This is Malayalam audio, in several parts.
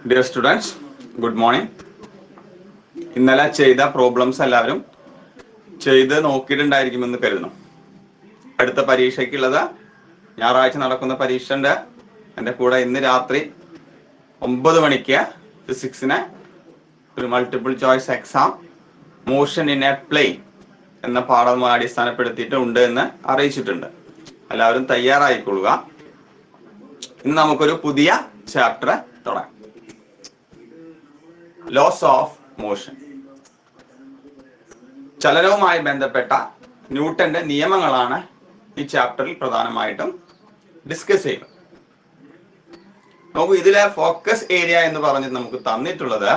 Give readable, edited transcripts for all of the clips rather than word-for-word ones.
Dear students, good morning. ഇന്നലെ ചെയ്ത പ്രോബ്ലംസ് എല്ലാവരും ചെയ്ത് നോക്കിയിട്ടുണ്ടായിരിക്കുമെന്ന് കരുതുന്നു. അടുത്ത പരീക്ഷയ്ക്കുള്ളത് ഞായറാഴ്ച നടക്കുന്ന പരീക്ഷ ഉണ്ട്. എൻ്റെ കൂടെ ഇന്ന് രാത്രി 9 മണിക്ക് ഫിസിക്സിന് ഒരു multiple choice exam motion in a plane എന്ന പാഠം അടിസ്ഥാനപ്പെടുത്തിയിട്ടുണ്ട് എന്ന് അറിയിച്ചിട്ടുണ്ട്. എല്ലാവരും തയ്യാറായിക്കൊള്ളുക. ഇന്ന് നമുക്കൊരു പുതിയ ചാപ്റ്റർ തുടങ്ങാം. Loss of motion. ചലനവുമായി ബന്ധപ്പെട്ട ന്യൂട്ടന്റെ നിയമങ്ങളാണ് ഈ ചാപ്റ്ററിൽ പ്രധാനമായിട്ടും ഡിസ്കസ് ചെയ്യുന്നത്. നോക്കൂ, ഇതിലെ ഫോക്കസ് ഏരിയ എന്ന് പറഞ്ഞ് നമുക്ക് തന്നിട്ടുള്ളത്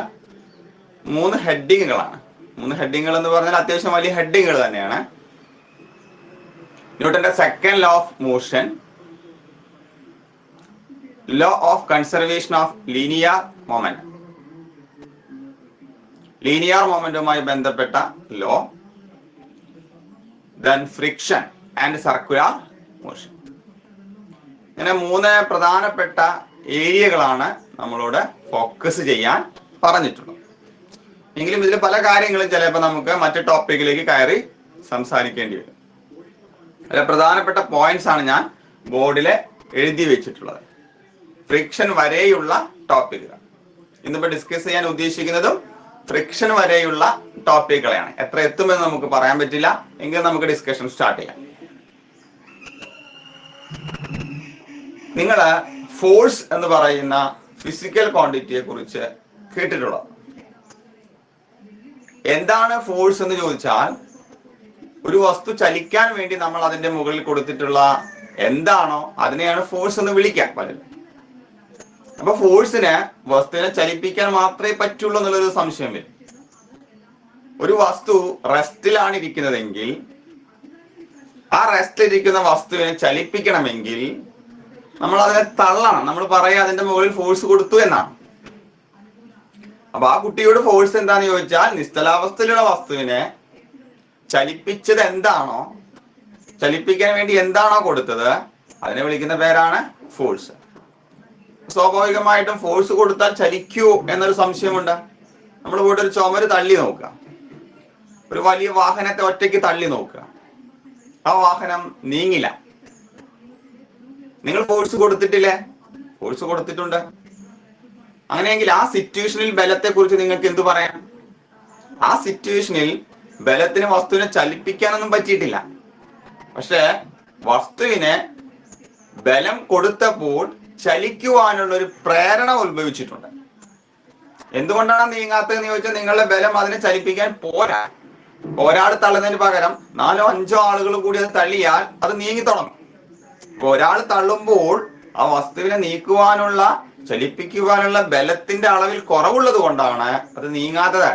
3 ഹെഡിങ്ങുകളാണ്. 3 ഹെഡിങ്ങുകൾ എന്ന് പറഞ്ഞാൽ അത്യാവശ്യം വലിയ ഹെഡിങ്ങുകൾ തന്നെയാണ്. ന്യൂട്ടന്റെ second law of motion, law of conservation of linear momentum, linear മൊമെന്റുമായി ബന്ധപ്പെട്ട law, then friction and circular motion. ഇങ്ങനെ 3 പ്രധാനപ്പെട്ട ഏരിയകളാണ് നമ്മളോട് ഫോക്കസ് ചെയ്യാൻ പറഞ്ഞിട്ടുള്ളത്. എങ്കിലും ഇതിൽ പല കാര്യങ്ങളും ചിലപ്പോൾ നമുക്ക് മറ്റു ടോപ്പിക്കിലേക്ക് കയറി സംസാരിക്കേണ്ടി വരും. അതിലെ പ്രധാനപ്പെട്ട പോയിന്റ്സ് ആണ് ഞാൻ ബോർഡിൽ എഴുതി വെച്ചിട്ടുള്ളത്. ഫ്രിക്ഷൻ വരെയുള്ള ടോപ്പിക്കുകൾ ഇന്നിപ്പോൾ ഡിസ്കസ് ചെയ്യാൻ ഉദ്ദേശിക്കുന്നതും ഫ്രിക്ഷൻ വരെയുള്ള ടോപ്പിക്കുകളെയാണ്. എത്ര എത്തുമെന്ന് നമുക്ക് പറയാൻ പറ്റില്ല, എങ്കിലും നമുക്ക് ഡിസ്കഷൻ സ്റ്റാർട്ട് ചെയ്യാം. നിങ്ങൾ ഫോഴ്സ് എന്ന് പറയുന്ന ഫിസിക്കൽ ക്വാണ്ടിറ്റിയെ കുറിച്ച് കേട്ടിട്ടുള്ളത്? എന്താണ് ഫോഴ്സ് എന്ന് ചോദിച്ചാൽ, ഒരു വസ്തു ചലിക്കാൻ വേണ്ടി നമ്മൾ അതിന്റെ മുകളിൽ കൊടുത്തിട്ടുള്ള എന്താണോ അതിനെയാണ് ഫോഴ്സ് എന്ന് വിളിക്കാൻ പറ്റുന്നത്. അപ്പൊ ഫോഴ്സിന് വസ്തുവിനെ ചലിപ്പിക്കാൻ മാത്രമേ പറ്റുള്ളൂ എന്നുള്ളൊരു സംശയം വരും. ഒരു വസ്തു റെസ്റ്റിലാണ് ഇരിക്കുന്നതെങ്കിൽ ആ റെസ്റ്റിലിരിക്കുന്ന വസ്തുവിനെ ചലിപ്പിക്കണമെങ്കിൽ നമ്മൾ അതിനെ തള്ളണം. നമ്മൾ പറയാ അതിന്റെ മുകളിൽ ഫോഴ്സ് കൊടുത്തു എന്നാണ്. അപ്പൊ ആ കുട്ടിയോട് ഫോഴ്സ് എന്താന്ന് ചോദിച്ചാൽ, നിശ്ചലാവസ്ഥയിലുള്ള വസ്തുവിനെ ചലിപ്പിച്ചത് എന്താണോ, ചലിപ്പിക്കാൻ വേണ്ടി എന്താണോ കൊടുത്തത് അതിനെ വിളിക്കുന്ന പേരാണ് ഫോഴ്സ്. സ്വാഭാവികമായിട്ടും ഫോഴ്സ് കൊടുത്താൽ ചലിക്കൂ എന്നൊരു സംശയമുണ്ട്. നമ്മൾ പോയിട്ട് ഒരു ചുമര് തള്ളി നോക്കുക, ഒരു വലിയ വാഹനത്തെ ഒറ്റയ്ക്ക് തള്ളി നോക്കുക, ആ വാഹനം നീങ്ങില്ല. നിങ്ങൾ ഫോഴ്സ് കൊടുത്തിട്ടില്ലേ? ഫോഴ്സ് കൊടുത്തിട്ടുണ്ട്. അങ്ങനെയെങ്കിൽ ആ സിറ്റുവേഷനിൽ ബലത്തെ കുറിച്ച് നിങ്ങൾക്ക് എന്തു പറയാം? ആ സിറ്റുവേഷനിൽ ബലത്തിന് വസ്തുവിനെ ചലിപ്പിക്കാനൊന്നും പറ്റിയിട്ടില്ല. പക്ഷെ വസ്തുവിനെ ബലം കൊടുത്തപ്പോൾ ചലിക്കുവാനുള്ള ഒരു പ്രേരണ ഉത്ഭവിച്ചിട്ടുണ്ട്. എന്തുകൊണ്ടാണ് നീങ്ങാത്തതെന്ന് ചോദിച്ചാൽ, നിങ്ങളുടെ ബലം അതിനെ ചലിപ്പിക്കാൻ പോരാ. ഒരാൾ തള്ളുന്നതിന് പകരം 4-5 ആളുകൾ കൂടി അത് തള്ളിയാൽ അത് നീങ്ങി തുടങ്ങും. ഒരാൾ തള്ളുമ്പോൾ ആ വസ്തുവിനെ നീക്കുവാനുള്ള, ചലിപ്പിക്കുവാനുള്ള ബലത്തിന്റെ അളവിൽ കുറവുള്ളത് കൊണ്ടാണ് അത് നീങ്ങാത്തത്.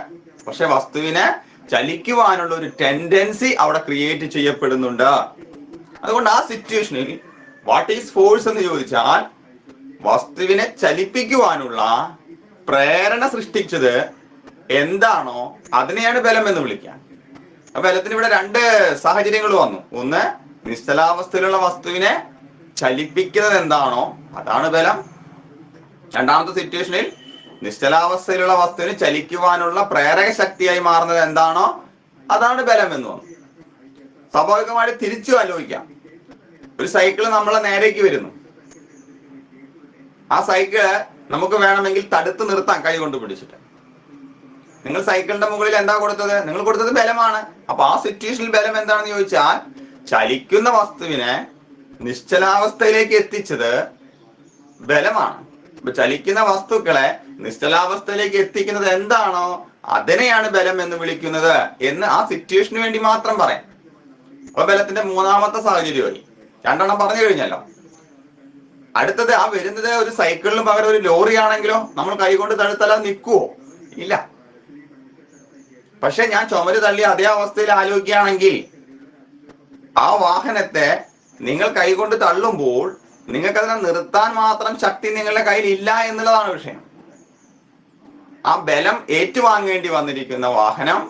പക്ഷെ വസ്തുവിനെ ചലിക്കുവാനുള്ള ഒരു ടെൻഡൻസി അവിടെ ക്രിയേറ്റ് ചെയ്യപ്പെടുന്നുണ്ട്. അതുകൊണ്ട് ആ സിറ്റുവേഷനിൽ വാട്ട് ഈസ് ഫോഴ്സ് എന്ന് ചോദിച്ചാൽ, വസ്തുവിനെ ചലിപ്പിക്കുവാനുള്ള പ്രേരണ സൃഷ്ടിച്ചത് എന്താണോ അതിനെയാണ് ബലം എന്ന് വിളിക്കുക. അപ്പൊ ബലത്തിന് ഇവിടെ 2 സാഹചര്യങ്ങൾ വന്നു. ഒന്ന്, നിശ്ചലാവസ്ഥയിലുള്ള വസ്തുവിനെ ചലിപ്പിക്കുന്നത് എന്താണോ അതാണ് ബലം. രണ്ടാമത്തെ സിറ്റുവേഷനിൽ നിശ്ചലാവസ്ഥയിലുള്ള വസ്തുവിനെ ചലിക്കുവാനുള്ള പ്രേരക ശക്തിയായി മാറുന്നത് എന്താണോ അതാണ് ബലം എന്ന് വന്നു. സ്വാഭാവികമായിട്ട് തിരിച്ചു ആലോചിക്കാം. ഒരു സൈക്കിള് നമ്മളെ നേരേക്ക് വരുന്നു. ആ സൈക്കിള് നമുക്ക് വേണമെങ്കിൽ തടുത്ത് നിർത്താം കൈ കൊണ്ട് പിടിച്ചിട്ട്. നിങ്ങൾ സൈക്കിളിന്റെ മുകളിൽ എന്താ കൊടുത്തത്? നിങ്ങൾ കൊടുത്തത് ബലമാണ്. അപ്പൊ ആ സിറ്റുവേഷനിൽ ബലം എന്താണെന്ന് ചോദിച്ചാൽ, ചലിക്കുന്ന വസ്തുവിനെ നിശ്ചലാവസ്ഥയിലേക്ക് എത്തിച്ചത് ബലമാണ്. അപ്പൊ ചലിക്കുന്ന വസ്തുക്കളെ നിശ്ചലാവസ്ഥയിലേക്ക് എത്തിക്കുന്നത് എന്താണോ അതിനെയാണ് ബലം എന്ന് വിളിക്കുന്നത് എന്ന് ആ സിറ്റുവേഷന് വേണ്ടി മാത്രം പറയാം. അപ്പൊ ബലത്തിന്റെ 3ാമത്തെ സാഹചര്യമായി. 2 പറഞ്ഞു കഴിഞ്ഞല്ലോ. അടുത്തത്, ആ വരുന്നത് ഒരു സൈക്കിളിന് പകരം ഒരു ലോറി ആണെങ്കിലോ നമ്മൾ കൈകൊണ്ട് തടുത്താൽ അത് നിൽക്കുവോ? ഇല്ല. പക്ഷെ ഞാൻ ചുമര് തള്ളി അതേ അവസ്ഥയിൽ ആലോചിക്കുകയാണെങ്കിൽ, ആ വാഹനത്തെ നിങ്ങൾ കൈകൊണ്ട് തള്ളുമ്പോൾ നിങ്ങൾക്കതിനെ നിർത്താൻ മാത്രം ശക്തി നിങ്ങളുടെ കയ്യിൽ ഇല്ല എന്നുള്ളതാണ് വിഷയം. ആ ബലം ഏറ്റുവാങ്ങേണ്ടി വന്നിരിക്കുന്ന വാഹനം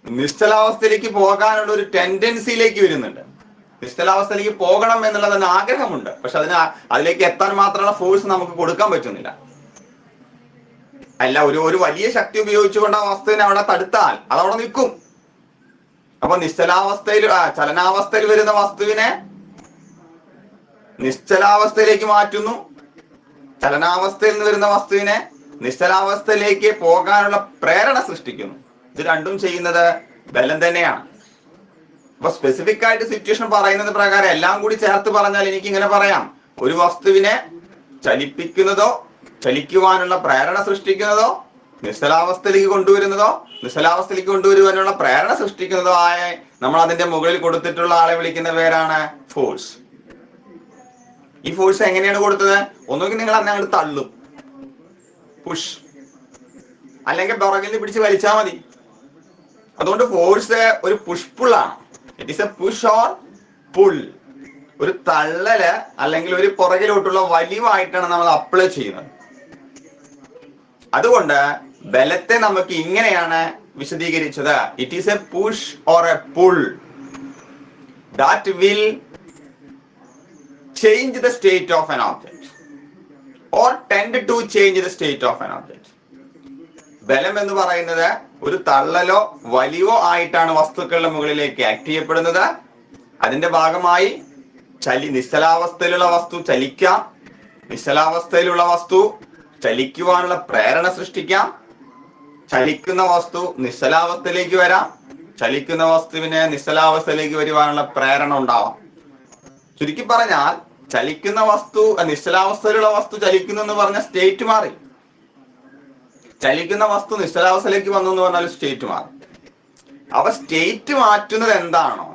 നിശ്ചലാവസ്ഥയിലേക്ക് പോകാനുള്ള ഒരു ടെൻഡൻസിയിലേക്ക് വരുന്നുണ്ട്. നിശ്ചലാവസ്ഥയിലേക്ക് പോകണം എന്നുള്ളതിന് ആഗ്രഹമുണ്ട്. പക്ഷെ അതിലേക്ക് എത്താൻ മാത്രമുള്ള ഫോഴ്സ് നമുക്ക് കൊടുക്കാൻ പറ്റുന്നില്ല. അല്ല, ഒരു വലിയ ശക്തി ഉപയോഗിച്ചുകൊണ്ട് ആ വസ്തുവിനെ അവിടെ തടുത്താൽ അതവിടെ നിൽക്കും. അപ്പൊ നിശ്ചലാവസ്ഥയിൽ ചലനാവസ്ഥയിൽ വരുന്ന വസ്തുവിനെ നിശ്ചലാവസ്ഥയിലേക്ക് മാറ്റുന്നു, ചലനാവസ്ഥയിൽ നിന്ന് വരുന്ന വസ്തുവിനെ നിശ്ചലാവസ്ഥയിലേക്ക് പോകാനുള്ള പ്രേരണ സൃഷ്ടിക്കുന്നു. ഇത് രണ്ടും ചെയ്യുന്നത് ബലം തന്നെയാണ്. അപ്പൊ സ്പെസിഫിക് ആയിട്ട് സിറ്റുവേഷൻ പറയുന്നത് പ്രകാരം എല്ലാം കൂടി ചേർത്ത് പറഞ്ഞാൽ എനിക്ക് ഇങ്ങനെ പറയാം: ഒരു വസ്തുവിനെ ചലിപ്പിക്കുന്നതോ ചലിക്കുവാനുള്ള പ്രേരണ സൃഷ്ടിക്കുന്നതോ നിശ്ചലാവസ്ഥയിലേക്ക് കൊണ്ടുവരുവാനുള്ള പ്രേരണ സൃഷ്ടിക്കുന്നതോ ആയ നമ്മൾ അതിന്റെ മുകളിൽ കൊടുത്തിട്ടുള്ള ആളെ വിളിക്കുന്ന പേരാണ് ഫോഴ്സ്. ഈ ഫോഴ്സ് എങ്ങനെയാണ് കൊടുത്തത്? ഒന്നുകിൽ നിങ്ങൾ അന്നെ അങ്ങോട്ട് തള്ളും, പുഷ്, അല്ലെങ്കിൽ പുറകിൽ നിന്ന് പിടിച്ച് വലിച്ചാൽ മതി. അതുകൊണ്ട് ഫോഴ്സ് ഒരു പുഷ് പുൾ ആണ്. It is A push or pull. ഒരു തള്ളല് അല്ലെങ്കിൽ ഒരു പുറകിലോട്ടുള്ള വലിവായിട്ടാണ് നമ്മൾ അപ്ലൈ ചെയ്യുന്നത്. അതുകൊണ്ട് ബലത്തെ നമുക്ക് ഇങ്ങനെയാണ് വിശദീകരിച്ചത്: it is A push or A pull that will change the state of an object or tend to change the state of an object. ബലം എന്ന് പറയുന്നത് ഒരു തള്ളലോ വലിവോ ആയിട്ടാണ് വസ്തുക്കളുടെ മുകളിലേക്ക് ആക്ട് ചെയ്യപ്പെടുന്നത്. അതിന്റെ ഭാഗമായി നിശ്ചലാവസ്ഥയിലുള്ള വസ്തു ചലിക്കാം, നിശ്ചലാവസ്ഥയിലുള്ള വസ്തു ചലിക്കുവാനുള്ള പ്രേരണ സൃഷ്ടിക്കാം, ചലിക്കുന്ന വസ്തു നിശ്ചലാവസ്ഥയിലേക്ക് വരാം, ചലിക്കുന്ന വസ്തുവിനെ നിശ്ചലാവസ്ഥയിലേക്ക് വരുവാനുള്ള പ്രേരണ ഉണ്ടാവാം. ചുരുക്കി പറഞ്ഞാൽ ചലിക്കുന്ന വസ്തു നിശ്ചലാവസ്ഥയിലുള്ള വസ്തു ചലിക്കുന്നു എന്ന് പറഞ്ഞ സ്റ്റേറ്റ് മാറി, ചലിക്കുന്ന വസ്തു നിശ്ചലാവസ്ഥയിലേക്ക് വന്നു എന്ന് പറഞ്ഞാൽ സ്റ്റേറ്റ് മാറി. അപ്പൊ സ്റ്റേറ്റ് മാറ്റുന്നത് എന്താണോ,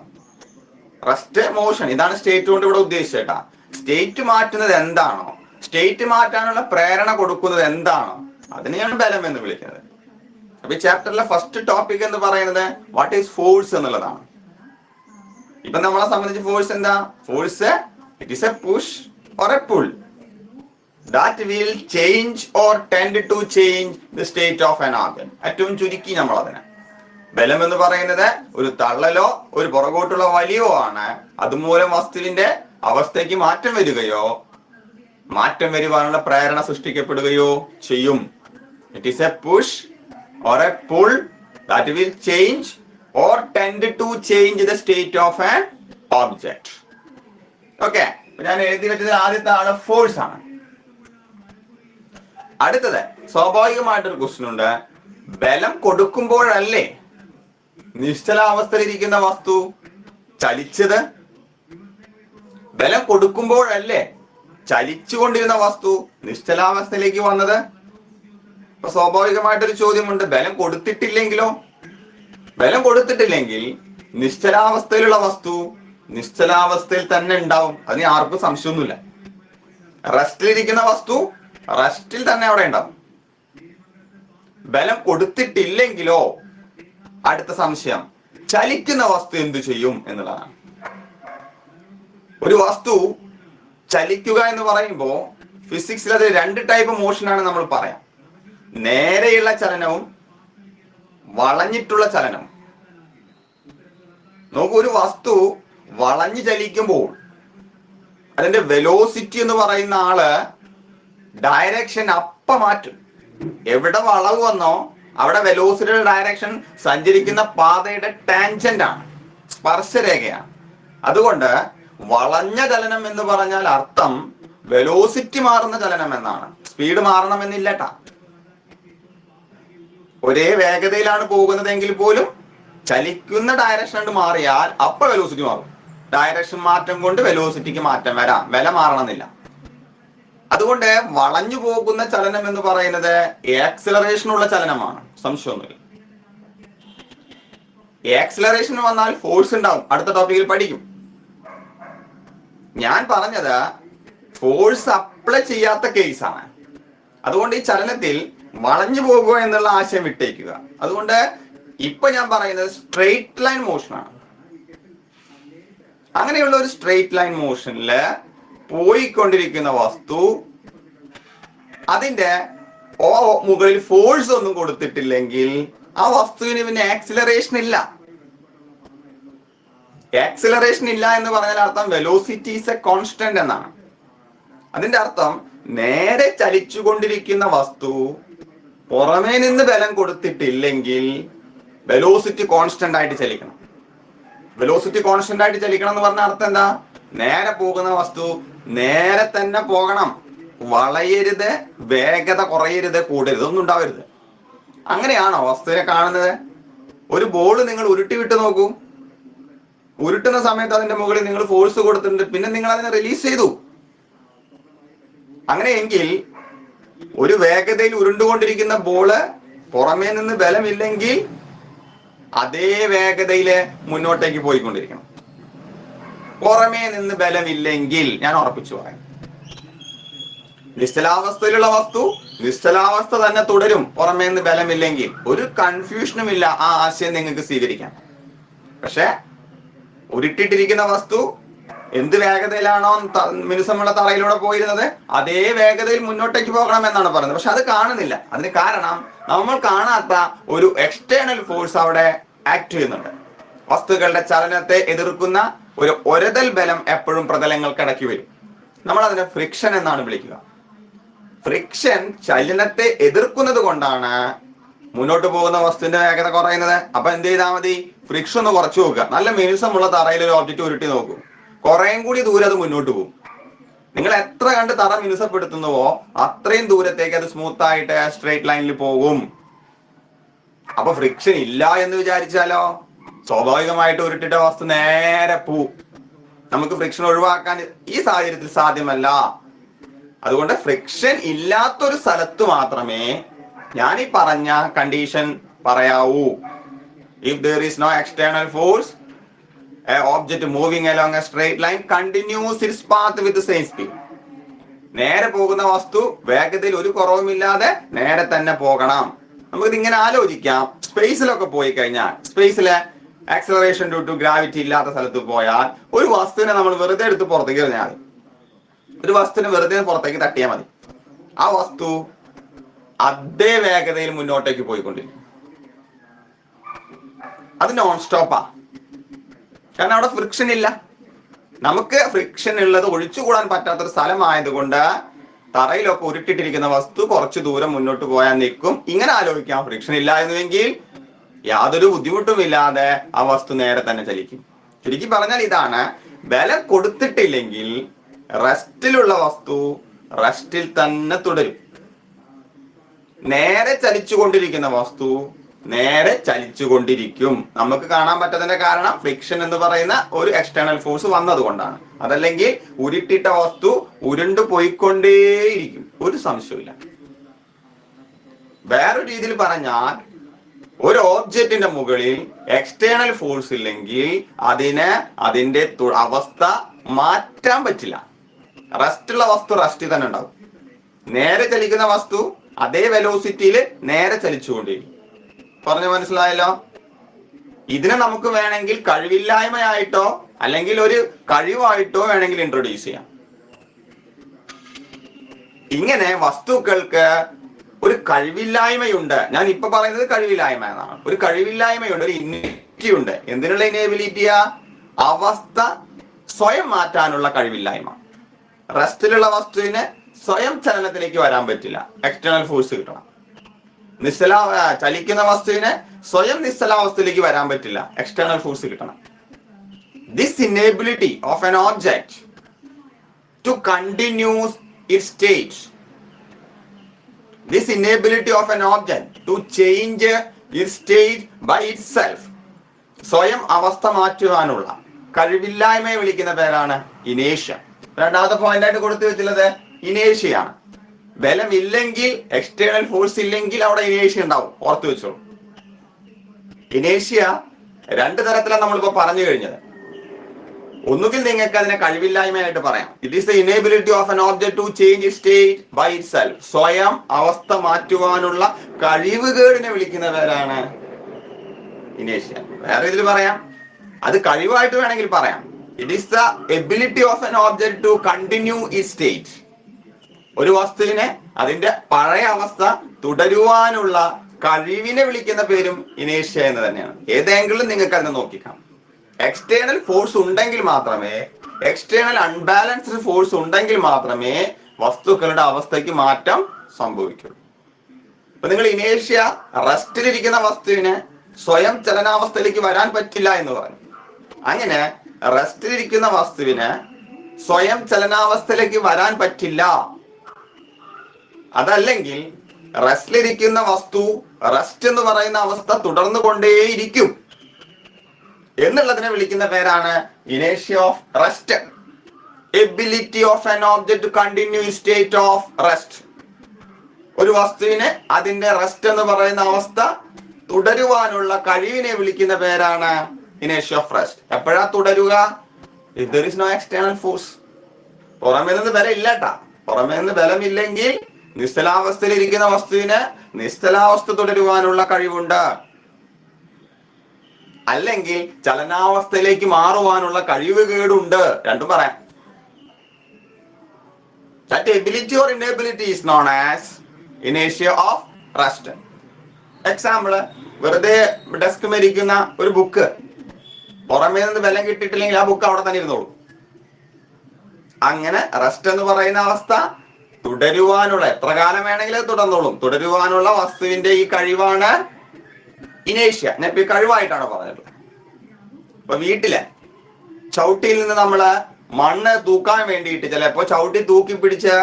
റെസ്റ്റ് മോഷൻ, ഇതാണ് സ്റ്റേറ്റ് കൊണ്ട് ഇവിടെ ഉദ്ദേശിച്ചേട്ടാ. സ്റ്റേറ്റ് മാറ്റുന്നത് എന്താണോ, സ്റ്റേറ്റ് മാറ്റാനുള്ള പ്രേരണ കൊടുക്കുന്നത് എന്താണോ, അതിനെയാണ് ബലം എന്ന് വിളിക്കുന്നത്. അപ്പൊ ഈ ചാപ്റ്ററിലെ ഫസ്റ്റ് ടോപ്പിക് എന്ന് പറയുന്നത് വാട്ട് ഈസ് ഫോഴ്സ് എന്നുള്ളതാണ്. ഇപ്പൊ നമ്മളെ സംബന്ധിച്ച് ഫോഴ്സ് എന്താ? Force it is A push or A pull that will change or tend to change the state of an organ. ഏറ്റവും ചുരുക്കി നമ്മൾ അതിനെ ബലം എന്ന് പറയുന്നത് ഒരു തള്ളലോ ഒരു പുറകോട്ടുള്ള വലിയോ ആണ്. അതുമൂലം വസ്തുവിന്റെ അവസ്ഥയ്ക്ക് മാറ്റം വരികയോ മാറ്റം വരുവാനുള്ള പ്രേരണ സൃഷ്ടിക്കപ്പെടുകയോ ചെയ്യും. It is A push or A pull that will change or tend to change the state of an object. Okay, ഞാൻ എഴുതി വെച്ചത് ആദ്യത്തെ ആള് ഫോഴ്സ് ആണ്. അടുത്തത് സ്വാഭാവികമായിട്ടൊരു ക്വസ്റ്റ്യൻ ഉണ്ട്: ബലം കൊടുക്കുമ്പോഴല്ലേ നിശ്ചലാവസ്ഥയിലിരിക്കുന്ന വസ്തു ചലിച്ചത്? ബലം കൊടുക്കുമ്പോഴല്ലേ ചലിച്ചുകൊണ്ടിരുന്ന വസ്തു നിശ്ചലാവസ്ഥയിലേക്ക് വന്നത്? അപ്പൊ സ്വാഭാവികമായിട്ടൊരു ചോദ്യമുണ്ട്: ബലം കൊടുത്തിട്ടില്ലെങ്കിലോ? ബലം കൊടുത്തിട്ടില്ലെങ്കിൽ നിശ്ചലാവസ്ഥയിലുള്ള വസ്തു നിശ്ചലാവസ്ഥയിൽ തന്നെ ഉണ്ടാവും, അതിന് ആർക്കും സംശയമൊന്നുമില്ല. റെസ്റ്റിലിരിക്കുന്ന വസ്തു റെസ്റ്റിൽ തന്നെ അവിടെ ഉണ്ടാവും. ബലം കൊടുത്തിട്ടില്ലെങ്കിലോ? അടുത്ത സംശയം, ചലിക്കുന്ന വസ്തു എന്തു ചെയ്യും എന്നുള്ളതാണ്. ഒരു വസ്തു ചലിക്കുക എന്ന് പറയുമ്പോ ഫിസിക്സിൽ അത് രണ്ട് ടൈപ്പ് മോഷനാണ് നമ്മൾ പറയാം: നേരെയുള്ള ചലനവും വളഞ്ഞിട്ടുള്ള ചലനം. നോക്കൂ, ഒരു വസ്തു വളഞ്ഞു ചലിക്കുമ്പോൾ അതിന്റെ വെലോസിറ്റി എന്ന് പറയുന്ന ആള് ഡയറക്ഷൻ മാറ്റും. എവിടെ വളവ് വന്നോ അവിടെ വെലോസിറ്റിയുടെ ഡയറക്ഷൻ സഞ്ചരിക്കുന്ന പാതയുടെ ടാൻജന്റ് ആണ്, സ്പർശരേഖയാണ്. അതുകൊണ്ട് വളഞ്ഞ ചലനം എന്ന് പറഞ്ഞാൽ അർത്ഥം വെലോസിറ്റി മാറുന്ന ചലനം എന്നാണ്. സ്പീഡ് മാറണമെന്നില്ലട്ടാ. ഒരേ വേഗതയിലാണ് പോകുന്നതെങ്കിൽ പോലും ചലിക്കുന്ന ഡയറക്ഷൻ കൊണ്ട് മാറിയാൽ അപ്പൊ വെലോസിറ്റി മാറും. ഡയറക്ഷൻ മാറ്റം കൊണ്ട് വെലോസിറ്റിക്ക് മാറ്റം വരാം, വില മാറണമെന്നില്ല. അതുകൊണ്ട് വളഞ്ഞു പോകുന്ന ചലനം എന്ന് പറയുന്നത് ആക്സിലറേഷൻ ഉള്ള ചലനമാണ്, സംശയമൊന്നുമില്ല. ആക്സിലറേഷൻ വന്നാൽ ഫോഴ്സ് ഉണ്ടാവും, അടുത്ത ടോപ്പിക്കിൽ പഠിക്കും. ഞാൻ പറഞ്ഞത് ഫോഴ്സ് അപ്ലൈ ചെയ്യാത്ത കേസാണ്. അതുകൊണ്ട് ഈ ചലനത്തിൽ വളഞ്ഞു പോകുക എന്നുള്ള ആശയം വിട്ടേക്കുക. അതുകൊണ്ട് ഇപ്പൊ ഞാൻ പറയുന്നത് സ്ട്രെയിറ്റ് ലൈൻ മോഷനാണ്. അങ്ങനെയുള്ള ഒരു സ്ട്രെയിറ്റ് ലൈൻ മോഷനില് പോയിക്കൊണ്ടിരിക്കുന്ന വസ്തു അതിന്റെ മുകളിൽ ഫോഴ്സ് ഒന്നും കൊടുത്തിട്ടില്ലെങ്കിൽ ആ വസ്തുവിന് പിന്നെ ആക്സിലറേഷൻ ഇല്ല. ആക്സിലറേഷൻ ഇല്ല എന്ന് പറഞ്ഞാൽ അർത്ഥം വെലോസിറ്റി ഈസ് എ കോൺസ്റ്റന്റ് എന്നാണ്. അതിന്റെ അർത്ഥം നേരെ ചലിച്ചുകൊണ്ടിരിക്കുന്ന വസ്തു പുറമേ നിന്ന് ബലം കൊടുത്തിട്ടില്ലെങ്കിൽ വെലോസിറ്റി കോൺസ്റ്റന്റ് ആയിട്ട് ചലിക്കണം. വെലോസിറ്റി കോൺസ്റ്റന്റ് ആയിട്ട് ചലിക്കണം എന്ന് പറഞ്ഞ അർത്ഥം എന്താ? നേരെ പോകുന്ന വസ്തു നേരെ തന്നെ പോകണം, വളയരുത്, വേഗത കുറയരുത്, കൂടരുത്, ഒന്നും ഉണ്ടാവരുത്. അങ്ങനെയാണോ വസ്തുവിനെ കാണുന്നത്? ഒരു ബോൾ നിങ്ങൾ ഉരുട്ടി വിട്ട് നോക്കൂ. ഉരുട്ടുന്ന സമയത്ത് അതിന്റെ മുകളിൽ നിങ്ങൾ ഫോഴ്സ് കൊടുത്തിട്ടുണ്ട്, പിന്നെ നിങ്ങൾ അതിനെ റിലീസ് ചെയ്തു. അങ്ങനെയെങ്കിൽ ഒരു വേഗതയിൽ ഉരുണ്ടുകൊണ്ടിരിക്കുന്ന ബോള് പുറമേ നിന്ന് ബലമില്ലെങ്കിൽ അതേ വേഗതയില് മുന്നോട്ടേക്ക് പോയിക്കൊണ്ടിരിക്കണം. പുറമേ നിന്ന് ബലമില്ലെങ്കിൽ ഞാൻ ഉറപ്പിച്ചു പറയാം, നിശ്ചലാവസ്ഥയിലുള്ള വസ്തു നിശ്ചലാവസ്ഥ തന്നെ തുടരും പുറമേ നിന്ന് ബലമില്ലെങ്കിൽ. ഒരു കൺഫ്യൂഷനും ഇല്ല, ആ ആശയം നിങ്ങൾക്ക് സ്വീകരിക്കാം. പക്ഷെ ഉരുട്ടിട്ടിരിക്കുന്ന വസ്തു എന്ത് വേഗതയിലാണോ മിനുസമുള്ള തറയിലൂടെ പോയിരുന്നത് അതേ വേഗതയിൽ മുന്നോട്ടേക്ക് പോകണം എന്നാണ് പറയുന്നത്. പക്ഷെ അത് കാണുന്നില്ല. അതിന് കാരണം നമ്മൾ കാണാത്ത ഒരു എക്സ്റ്റേണൽ ഫോഴ്സ് അവിടെ ആക്ട് ചെയ്യുന്നുണ്ട്. വസ്തുക്കളുടെ ചലനത്തെ എതിർക്കുന്ന ഒരു ഒരതൽ ബലം എപ്പോഴും പ്രതലങ്ങൾക്കിടയ്ക്ക് വരും. നമ്മൾ അതിനെ ഫ്രിക്ഷൻ എന്നാണ് വിളിക്കുക. ഫ്രിക്ഷൻ ചലനത്തെ എതിർക്കുന്നത് കൊണ്ടാണ് മുന്നോട്ട് പോകുന്ന വസ്തുവിന്റെ വേഗത കുറയുന്നത്. അപ്പൊ എന്ത് ചെയ്താൽ മതി? ഫ്രിക്ഷൻ ഒന്ന് കുറച്ചു നോക്കുക. നല്ല മിനുസമുള്ള തറയിൽ ഒരു ഒബ്ജക്റ്റ് ഉരുട്ടി നോക്കൂ, കുറേയും കൂടി ദൂരം അത് മുന്നോട്ട് പോകും. നിങ്ങൾ എത്ര കണ്ട് തറ മിനുസപ്പെടുത്തുന്നുവോ അത്രയും ദൂരത്തേക്ക് അത് സ്മൂത്ത് ആയിട്ട് സ്ട്രെയിറ്റ് ലൈനിൽ പോകും. അപ്പൊ ഫ്രിക്ഷൻ ഇല്ല എന്ന് വിചാരിച്ചാലോ സ്വാഭാവികമായിട്ട് ഉരുട്ടിട്ട വസ്തു നേരെ പോവും. നമുക്ക് ഫ്രിക്ഷൻ ഒഴിവാക്കാൻ ഈ സാഹചര്യത്തിൽ സാധ്യമല്ല. അതുകൊണ്ട് ഫ്രിക്ഷൻ ഇല്ലാത്തൊരു സ്ഥലത്ത് മാത്രമേ ഞാൻ ഈ പറഞ്ഞ കണ്ടീഷൻ പറയാവൂ. If there is no external force, a object moving along a straight line continues its path with the same speed. നേരെ പോകുന്ന വസ്തു വേഗതയിൽ ഒരു കുറവുമില്ലാതെ നേരെ തന്നെ പോകണം. നമുക്കിത് ഇങ്ങനെ ആലോചിക്കാം. സ്പേസിലൊക്കെ പോയി കഴിഞ്ഞാൽ, സ്പേസിലെ ആക്സലറേഷൻ ഡ്യൂ ടു ഗ്രാവിറ്റി ഇല്ലാത്ത സ്ഥലത്ത് പോയാൽ ഒരു വസ്തുവിനെ നമ്മൾ വെറുതെ എടുത്ത് പുറത്തേക്ക് എറിഞ്ഞാൽ മതി. ഒരു വസ്തുവിനെ വെറുതെ പുറത്തേക്ക് തട്ടിയാൽ മതി, ആ വസ്തു അതേ വേഗതയിൽ മുന്നോട്ടേക്ക് പോയിക്കൊണ്ടിരിക്കും. അത് നോൺ സ്റ്റോപ്പാ. കാരണം അവിടെ ഫ്രിക്ഷൻ ഇല്ല. നമുക്ക് ഫ്രിക്ഷൻ ഉള്ളത് ഒഴിച്ചുകൂടാൻ പറ്റാത്തൊരു സ്ഥലമായതുകൊണ്ട് തറയിലൊക്കെ ഉരുട്ടിട്ടിരിക്കുന്ന വസ്തു കുറച്ചു ദൂരം മുന്നോട്ട് പോയാൽ നിൽക്കും. ഇങ്ങനെ ആലോചിക്കാം. ഫ്രിക്ഷൻ ഇല്ലായിരുന്നുവെങ്കിൽ യാതൊരു ബുദ്ധിമുട്ടും ഇല്ലാതെ ആ വസ്തു നേരെ തന്നെ ചലിക്കും. ചുരുക്കി പറഞ്ഞാൽ ഇതാണ്, ബലം കൊടുത്തിട്ടില്ലെങ്കിൽ റെസ്റ്റിലുള്ള വസ്തു റെസ്റ്റിൽ തന്നെ തുടരും. നേരെ ചലിച്ചുകൊണ്ടിരിക്കുന്ന വസ്തു നേരെ ചലിച്ചുകൊണ്ടിരിക്കും. നമുക്ക് കാണാൻ പറ്റതിന്റെ കാരണം ഫ്രിക്ഷൻ എന്ന് പറയുന്ന ഒരു എക്സ്റ്റേണൽ ഫോഴ്സ് വന്നതുകൊണ്ടാണ്. അതല്ലെങ്കിൽ ഉരുട്ടിട്ട വസ്തു ഉരുണ്ടു പോയിക്കൊണ്ടേയിരിക്കും, ഒരു സംശയമില്ല. വേറൊരു രീതിയിൽ പറഞ്ഞാൽ ഒരു ഓബ്ജക്റ്റിന്റെ മുകളിൽ എക്സ്റ്റേണൽ ഫോഴ്സ് ഇല്ലെങ്കിൽ അതിന് അതിന്റെ അവസ്ഥ മാറ്റാൻ പറ്റില്ല. റെസ്റ്റുള്ള വസ്തു റെസ്റ്റിൽ തന്നെ ഉണ്ടാവും. നേരെ ചലിക്കുന്ന വസ്തു അതേ വെലോസിറ്റിയിൽ നേരെ ചലിച്ചുകൊണ്ടിരിക്കും. പറഞ്ഞു മനസ്സിലായല്ലോ? ഇതിനെ നമുക്ക് വേണമെങ്കിൽ കഴിവില്ലായ്മയായിട്ടോ അല്ലെങ്കിൽ ഒരു കഴിവായിട്ടോ വേണമെങ്കിൽ ഇൻട്രൊഡ്യൂസ് ചെയ്യാം. ഇങ്ങനെ വസ്തുക്കൾക്ക് ഒരു കഴിവില്ലായ്മയുണ്ട്. ഞാൻ ഇപ്പൊ പറയുന്നത് കഴിവില്ലായ്മ എന്നാണ്. ഒരു കഴിവില്ലായ്മയുണ്ട്, ഒരു ഇനേബിലിറ്റി ഉണ്ട്. എന്തിനുള്ള ഇനേബിലിറ്റിയാ? അവസ്ഥ സ്വയം മാറ്റാനുള്ള കഴിവില്ലായ്മ. റെസ്റ്റിലുള്ള വസ്തുവിന് സ്വയം ചലനത്തിലേക്ക് വരാൻ പറ്റില്ല, എക്സ്റ്റേണൽ ഫോഴ്സ് കിട്ടണം. ചലിക്കുന്ന വസ്തുവിന് സ്വയം നിശ്ചലാവസ്ഥയിലേക്ക് വരാൻ പറ്റില്ല, എക്സ്റ്റേണൽ ഫോഴ്സ് കിട്ടണം. This inability of an object to continue its state, this inability of an object to change its state by itself, സ്വയം അവസ്ഥ മാറ്റുവാനുള്ള കഴിവില്ലായ്മയെ വിളിക്കുന്ന പേരാണ് ഇനേഷ്യ. രണ്ടാമത്തെ പോയിന്റ് ആയിട്ട് കൊടുത്തു വെച്ചുള്ളത് ഇനേഷ്യയാണ്. ബലം ഇല്ലെങ്കിൽ, എക്സ്റ്റേണൽ ഫോഴ്സ് ഇല്ലെങ്കിൽ അവിടെ ഇനേഷ്യ ഉണ്ടാവും, ഓർത്തു വെച്ചോളൂ. ഇനേഷ്യ രണ്ടു തരത്തിലാണ് നമ്മളിപ്പോ പറഞ്ഞു കഴിഞ്ഞത്. ഒന്നുകിൽ നിങ്ങൾക്ക് അതിനെ കഴിവില്ലായ്മയായിട്ട് പറയാം. It is the inability of an object to change its state by itself. സ്വയം അവസ്ഥ മാറ്റുവാനുള്ള കഴിവുകേടിനെ വിളിക്കുന്ന പേരാണ് ഇനേഷ്യ. വേറെ ഇതിൽ പറയാം, അത് കഴിവായിട്ട് വേണമെങ്കിൽ പറയാം. It is the ability of an object to continue its state. ഒരു വസ്തുവിനെ അതിന്റെ പഴയ അവസ്ഥ തുടരുവാനുള്ള കഴിവിനെ വിളിക്കുന്ന പേരും ഇനേഷ്യ എന്ന് തന്നെയാണ്. ഏതെങ്കിലും നിങ്ങൾക്ക് അതിനെ നോക്കിക്കാം. എക്സ്റ്റേണൽ ഫോഴ്സ് ഉണ്ടെങ്കിൽ മാത്രമേ, എക്സ്റ്റേണൽ അൺബാലൻസ്ഡ് ഫോഴ്സ് ഉണ്ടെങ്കിൽ മാത്രമേ വസ്തുക്കളുടെ അവസ്ഥയ്ക്ക് മാറ്റം സംഭവിക്കുള്ളൂ. അപ്പൊ നിങ്ങൾ ഇനേഷ്യ റെസ്റ്റിലിരിക്കുന്ന വസ്തുവിന് സ്വയം ചലനാവസ്ഥയിലേക്ക് വരാൻ പറ്റില്ല എന്ന് പറഞ്ഞു. അങ്ങനെ റെസ്റ്റിലിരിക്കുന്ന വസ്തുവിന് സ്വയം ചലനാവസ്ഥയിലേക്ക് വരാൻ പറ്റില്ല. അതല്ലെങ്കിൽ റെസ്റ്റിലിരിക്കുന്ന വസ്തു റെസ്റ്റ് എന്ന് പറയുന്ന അവസ്ഥ തുടർന്നു കൊണ്ടേയിരിക്കും എന്നുള്ളതിനെ വിളിക്കുന്ന പേരാണ് ഇനേഷ്യ of rest. Ability of an object to continue in state of rest. ഒരു വസ്തുവിനെ അതിന്റെ റെസ്റ്റ് എന്ന് പറയുന്ന അവസ്ഥ തുടരുവാനുള്ള കഴിവിനെ വിളിക്കുന്ന പേരാണ് ഇനേഷ്യ ഓഫ് റെസ്റ്റ്. എപ്പോഴാ തുടരുക? If there is no external force. പുറമേ നിന്ന് ബലം ഇല്ലട്ടാ. പുറമേ നിന്ന് ബലമില്ലെങ്കിൽ നിശ്ചലാവസ്ഥയിൽ ഇരിക്കുന്ന വസ്തുവിന് നിശ്ചലാവസ്ഥ തുടരുവാനുള്ള കഴിവുണ്ട്. അല്ലെങ്കിൽ ചലനാവസ്ഥയിലേക്ക് മാറുവാനുള്ള കഴിവ് കേടുണ്ട്. രണ്ടും പറയാം. That ability or inability is known as inertia of rest. Example, വെറുതെ ഡെസ്ക് മേരിക്കുന്ന ഒരു ബുക്ക് പുറമേ നിന്ന് ബലം കിട്ടിയിട്ടില്ലെങ്കിൽ ആ ബുക്ക് അവിടെ തന്നെ ഇരുന്നോളൂ. അങ്ങനെ റെസ്റ്റ് എന്ന് പറയുന്ന അവസ്ഥ തുടരുവാനുള്ള, എത്ര കാലം വേണമെങ്കിലും തുടർന്നോളും, തുടരുവാനുള്ള വസ്തുവിന്റെ ഈ കഴിവാണ് ഇനേഷ്യ. ഞാൻ ഇപ്പൊ കഴിവായിട്ടാണ് പറഞ്ഞിട്ടുള്ളത്. ഇപ്പൊ വീട്ടിലെ ചവിട്ടിയിൽ നിന്ന് നമ്മള് മണ്ണ് തൂക്കാൻ വേണ്ടിയിട്ട് ചിലപ്പോ ചവിട്ടി തൂക്കി പിടിച്ച്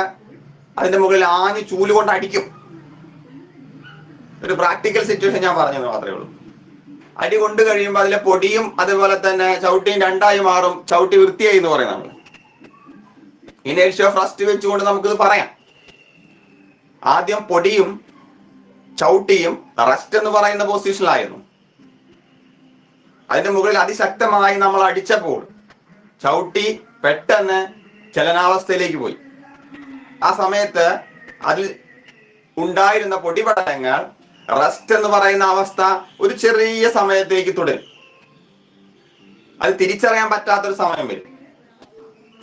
അതിന്റെ മുകളിൽ ആഞ്ഞ് ചൂല് കൊണ്ട് അടിക്കും. ഒരു പ്രാക്ടിക്കൽ സിറ്റുവേഷൻ ഞാൻ പറഞ്ഞത് മാത്രമേ ഉള്ളൂ. അടി കൊണ്ട് കഴിയുമ്പോൾ അതിലെ പൊടിയും അതുപോലെ തന്നെ ചവിട്ടിയും രണ്ടായി മാറും. ചവിട്ടി വൃത്തിയായി എന്ന് പറയും നമ്മൾ. ഇനേഷ്യ ഓഫ് റെസ്റ്റ് വെച്ചുകൊണ്ട് നമുക്കിത് പറയാം. ആദ്യം പൊടിയും ചവിട്ടിയും റെസ്റ്റ് എന്ന് പറയുന്ന പൊസിഷനിലായിരുന്നു. അതിന്റെ മുകളിൽ അതിശക്തമായി നമ്മൾ അടിച്ചപ്പോൾ ചവിട്ടി പെട്ടെന്ന് ചലനാവസ്ഥയിലേക്ക് പോയി. ആ സമയത്ത് അതിൽ ഉണ്ടായിരുന്ന പൊടിപടലങ്ങൾ റെസ്റ്റ് എന്ന് പറയുന്ന അവസ്ഥ ഒരു ചെറിയ സമയത്തേക്ക് തുടരും. അത് തിരിച്ചറിയാൻ പറ്റാത്തൊരു സമയം വരും.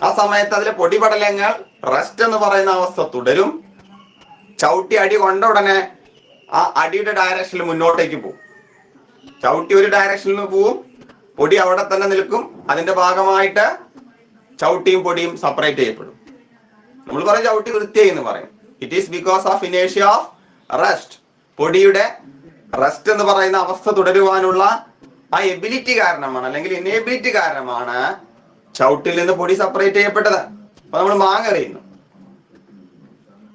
ആ സമയത്ത് അതിലെ പൊടിപടലങ്ങൾ റെസ്റ്റ് എന്ന് പറയുന്ന അവസ്ഥ തുടരും. ചവിട്ടി അടി കൊണ്ട ഉടനെ ആ അടിയുടെ ഡയറക്ഷനിൽ മുന്നോട്ടേക്ക് പോകും. ചവിട്ടി ഒരു ഡയറക്ഷനിൽ പോവും, പൊടി അവിടെ തന്നെ നിൽക്കും. അതിന്റെ ഭാഗമായിട്ട് ചവിട്ടിയും പൊടിയും സെപ്പറേറ്റ് ചെയ്യപ്പെടും. നമ്മൾ പറയും ചവിട്ടി വൃത്തിയായി എന്ന് പറയും. ഇറ്റ് ഈസ് ബിക്കോസ് ഓഫ് ഇനേഷ്യ ഓഫ് റെസ്റ്റ്. പൊടിയുടെ റെസ്റ്റ് എന്ന് പറയുന്ന അവസ്ഥ തുടരുവാനുള്ള ആ എബിലിറ്റി കാരണമാണ്, അല്ലെങ്കിൽ ഇനേബിലിറ്റി കാരണമാണ് ചവിട്ടിൽ നിന്ന് പൊടി സെപ്പറേറ്റ് ചെയ്യപ്പെട്ടത്. അപ്പൊ നമ്മൾ മാങ്ങ എറിയുന്നു.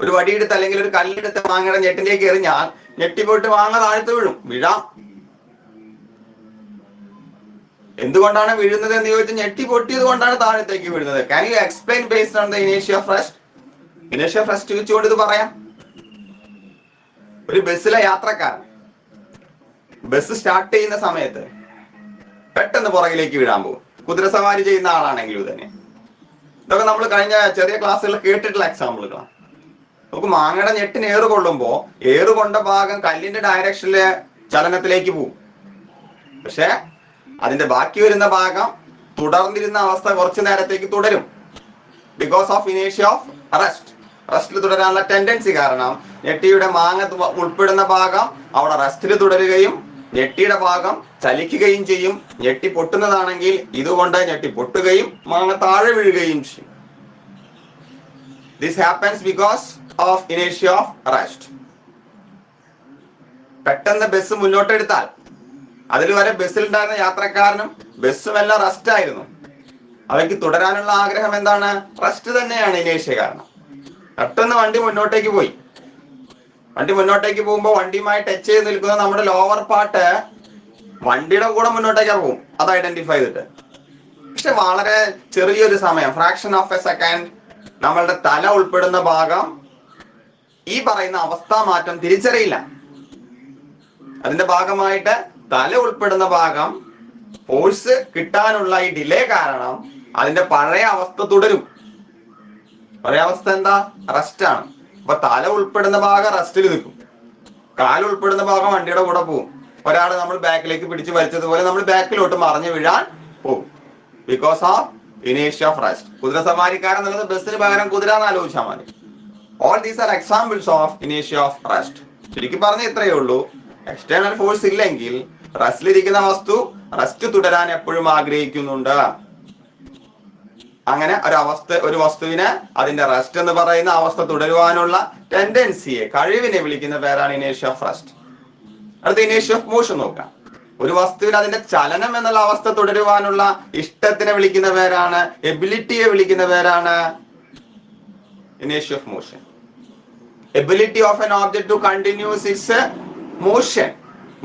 ഒരു വടിയെടുത്ത് അല്ലെങ്കിൽ ഒരു കല്ലെടുത്ത് മാങ്ങയുടെ ഞെട്ടിലേക്ക് എറിഞ്ഞാൽ ഞെട്ടിപ്പോയിട്ട് മാങ്ങ താഴ്ത്ത് വീഴും. വീഴാം. എന്തുകൊണ്ടാണ് വീഴുന്നത് എന്ന് ചോദിച്ചാൽ ഞെട്ടി പൊട്ടിയത് കൊണ്ടാണ് താഴത്തേക്ക് വീഴുന്നത്. Can you explain based on the ഇനേഷ്യ ഓഫ് റെസ്റ്റ്? ഇനേഷ്യ ഓഫ് റെസ്റ്റ് വെച്ചുകൊണ്ട് ഇത് പറയാം. ഒരു ബസ്സിലെ യാത്രക്കാരൻ ബസ് സ്റ്റാർട്ട് ചെയ്യുന്ന സമയത്ത് പെട്ടെന്ന് പുറകിലേക്ക് വീഴാൻ പോകും. കുതിരസവാരി ചെയ്യുന്ന ആളാണെങ്കിലും തന്നെ. ഇതൊക്കെ നമ്മൾ കഴിഞ്ഞ ചെറിയ ക്ലാസ്സുകളിൽ കേട്ടിട്ടുള്ള എക്സാമ്പിളുകളാണ്. നമുക്ക് മാങ്ങയുടെ ഞെട്ടിന് ഏറ് കൊള്ളുമ്പോ ഏറുകൊണ്ട ഭാഗം കല്ലിന്റെ ഡയറക്ഷനിലെ ചലനത്തിലേക്ക് പോകും. പക്ഷെ അതിന്റെ ബാക്കി വരുന്ന ഭാഗം തുടർന്നിരുന്ന അവസ്ഥ കുറച്ചു നേരത്തേക്ക് തുടരും. ബിക്കോസ് ഓഫ് ഇനേഷ്യ ഓഫ് റെസ്റ്റ്. റെസ്റ്റിൽ തുടരാനുള്ള ടെൻഡൻസി കാരണം ഞെട്ടിയുടെ മാങ്ങ ഉൾപ്പെടുന്ന ഭാഗം അവിടെ റെസ്റ്റിൽ തുടരുകയും ഞെട്ടിയുടെ ഭാഗം ചലിക്കുകയും ചെയ്യും. ഞെട്ടി പൊട്ടുന്നതാണെങ്കിൽ ഇതുകൊണ്ട് ഞെട്ടി പൊട്ടുകയും മാങ്ങ താഴെ വീഴുകയും ചെയ്യും. ദിസ് ഹാപ്പൻസ് ബിക്കോസ് ഓഫ് ഇനേഷ്യ ഓഫ് റെസ്റ്റ്. പെട്ടെന്ന് ബസ് മുന്നോട്ടെടുത്താൽ അതിൽ വരെ ബസ്സിലുണ്ടായിരുന്ന യാത്രക്കാരനും ബസ്സും എല്ലാം റെസ്റ്റ് ആയിരുന്നു. അവയ്ക്ക് തുടരാനുള്ള ആഗ്രഹം എന്താണ്? റെസ്റ്റ് തന്നെയാണ് ഇനേഷ്യ കാരണം. പെട്ടെന്ന് വണ്ടി മുന്നോട്ടേക്ക് പോയി. വണ്ടി മുന്നോട്ടേക്ക് പോകുമ്പോൾ വണ്ടിയുമായി ടച്ച് ചെയ്ത് നിൽക്കുന്ന നമ്മുടെ ലോവർ പാർട്ട് വണ്ടിയുടെ കൂടെ മുന്നോട്ടേക്കാ പോകും, അത് ഐഡന്റിഫൈ ചെയ്തിട്ട്. പക്ഷെ വളരെ ചെറിയൊരു സമയം, ഫ്രാക്ഷൻ ഓഫ് എ സെക്കൻഡ്, നമ്മളുടെ തല ഉൾപ്പെടുന്ന ഭാഗം ഈ പറയുന്ന അവസ്ഥാ മാറ്റം തിരിച്ചറിയില്ല. അതിന്റെ ഭാഗമായിട്ട് തല ഉൾപ്പെടുന്ന ഭാഗം ഫോഴ്സ് കിട്ടാനുള്ള ഈ ഡിലേ കാരണം അതിന്റെ പഴയ അവസ്ഥ തുടരും. പഴയ അവസ്ഥ എന്താ? റെസ്റ്റ് ആണ്. അപ്പൊ തല ഉൾപ്പെടുന്ന ഭാഗം റെസ്റ്റിൽ നിൽക്കും, കാല് ഉൾപ്പെടുന്ന ഭാഗം വണ്ടിയുടെ കൂടെ പോകും. ഒരാൾ നമ്മൾ ബാക്കിലേക്ക് പിടിച്ച് വലിച്ചതുപോലെ നമ്മൾ ബാക്കിലോട്ട് മറിഞ്ഞു വീഴാൻ പോകും. ബിക്കോസ് ഓഫ് ഇനേഷ്യ ഓഫ് റെസ്റ്റ്. കുതിര സവാരിക്കാരൻ എന്നുള്ളത് ബസ്സിന് പകരം കുതിര എന്ന് ആലോചിച്ചാൽ മതി. All these are examples of ഇനേഷ്യ ഓഫ് റെസ്റ്റ്. ശരിക്കും പറഞ്ഞ ഇത്രയേ ഉള്ളൂ. എക്സ്റ്റേണൽ ഫോഴ്സ് ഇല്ലെങ്കിൽ റെസ്റ്റിലിരിക്കുന്ന വസ്തു റെസ്റ്റ് തുടരാൻ എപ്പോഴും ആഗ്രഹിക്കുന്നുണ്ട്. അങ്ങനെ ഒരു വസ്തുവിനെ അതിന്റെ റെസ്റ്റ് എന്ന് പറയുന്ന അവസ്ഥ തുടരുവാനുള്ള ടെൻഡൻസിയെ, കഴിവിനെ വിളിക്കുന്ന പേരാണ് ഇനേഷ്യ ഓഫ് റെസ്റ്റ്. അടുത്ത ഇനേഷ്യ ഓഫ് മോഷൻ നോക്കാം. ഒരു വസ്തുവിന് അതിന്റെ ചലനം എന്നുള്ള അവസ്ഥ തുടരുവാനുള്ള ഇഷ്ടത്തിനെ വിളിക്കുന്ന പേരാണ്, എബിലിറ്റിയെ വിളിക്കുന്ന പേരാണ് ഇനേഷ്യ of motion. Ability of an object to continues its motion.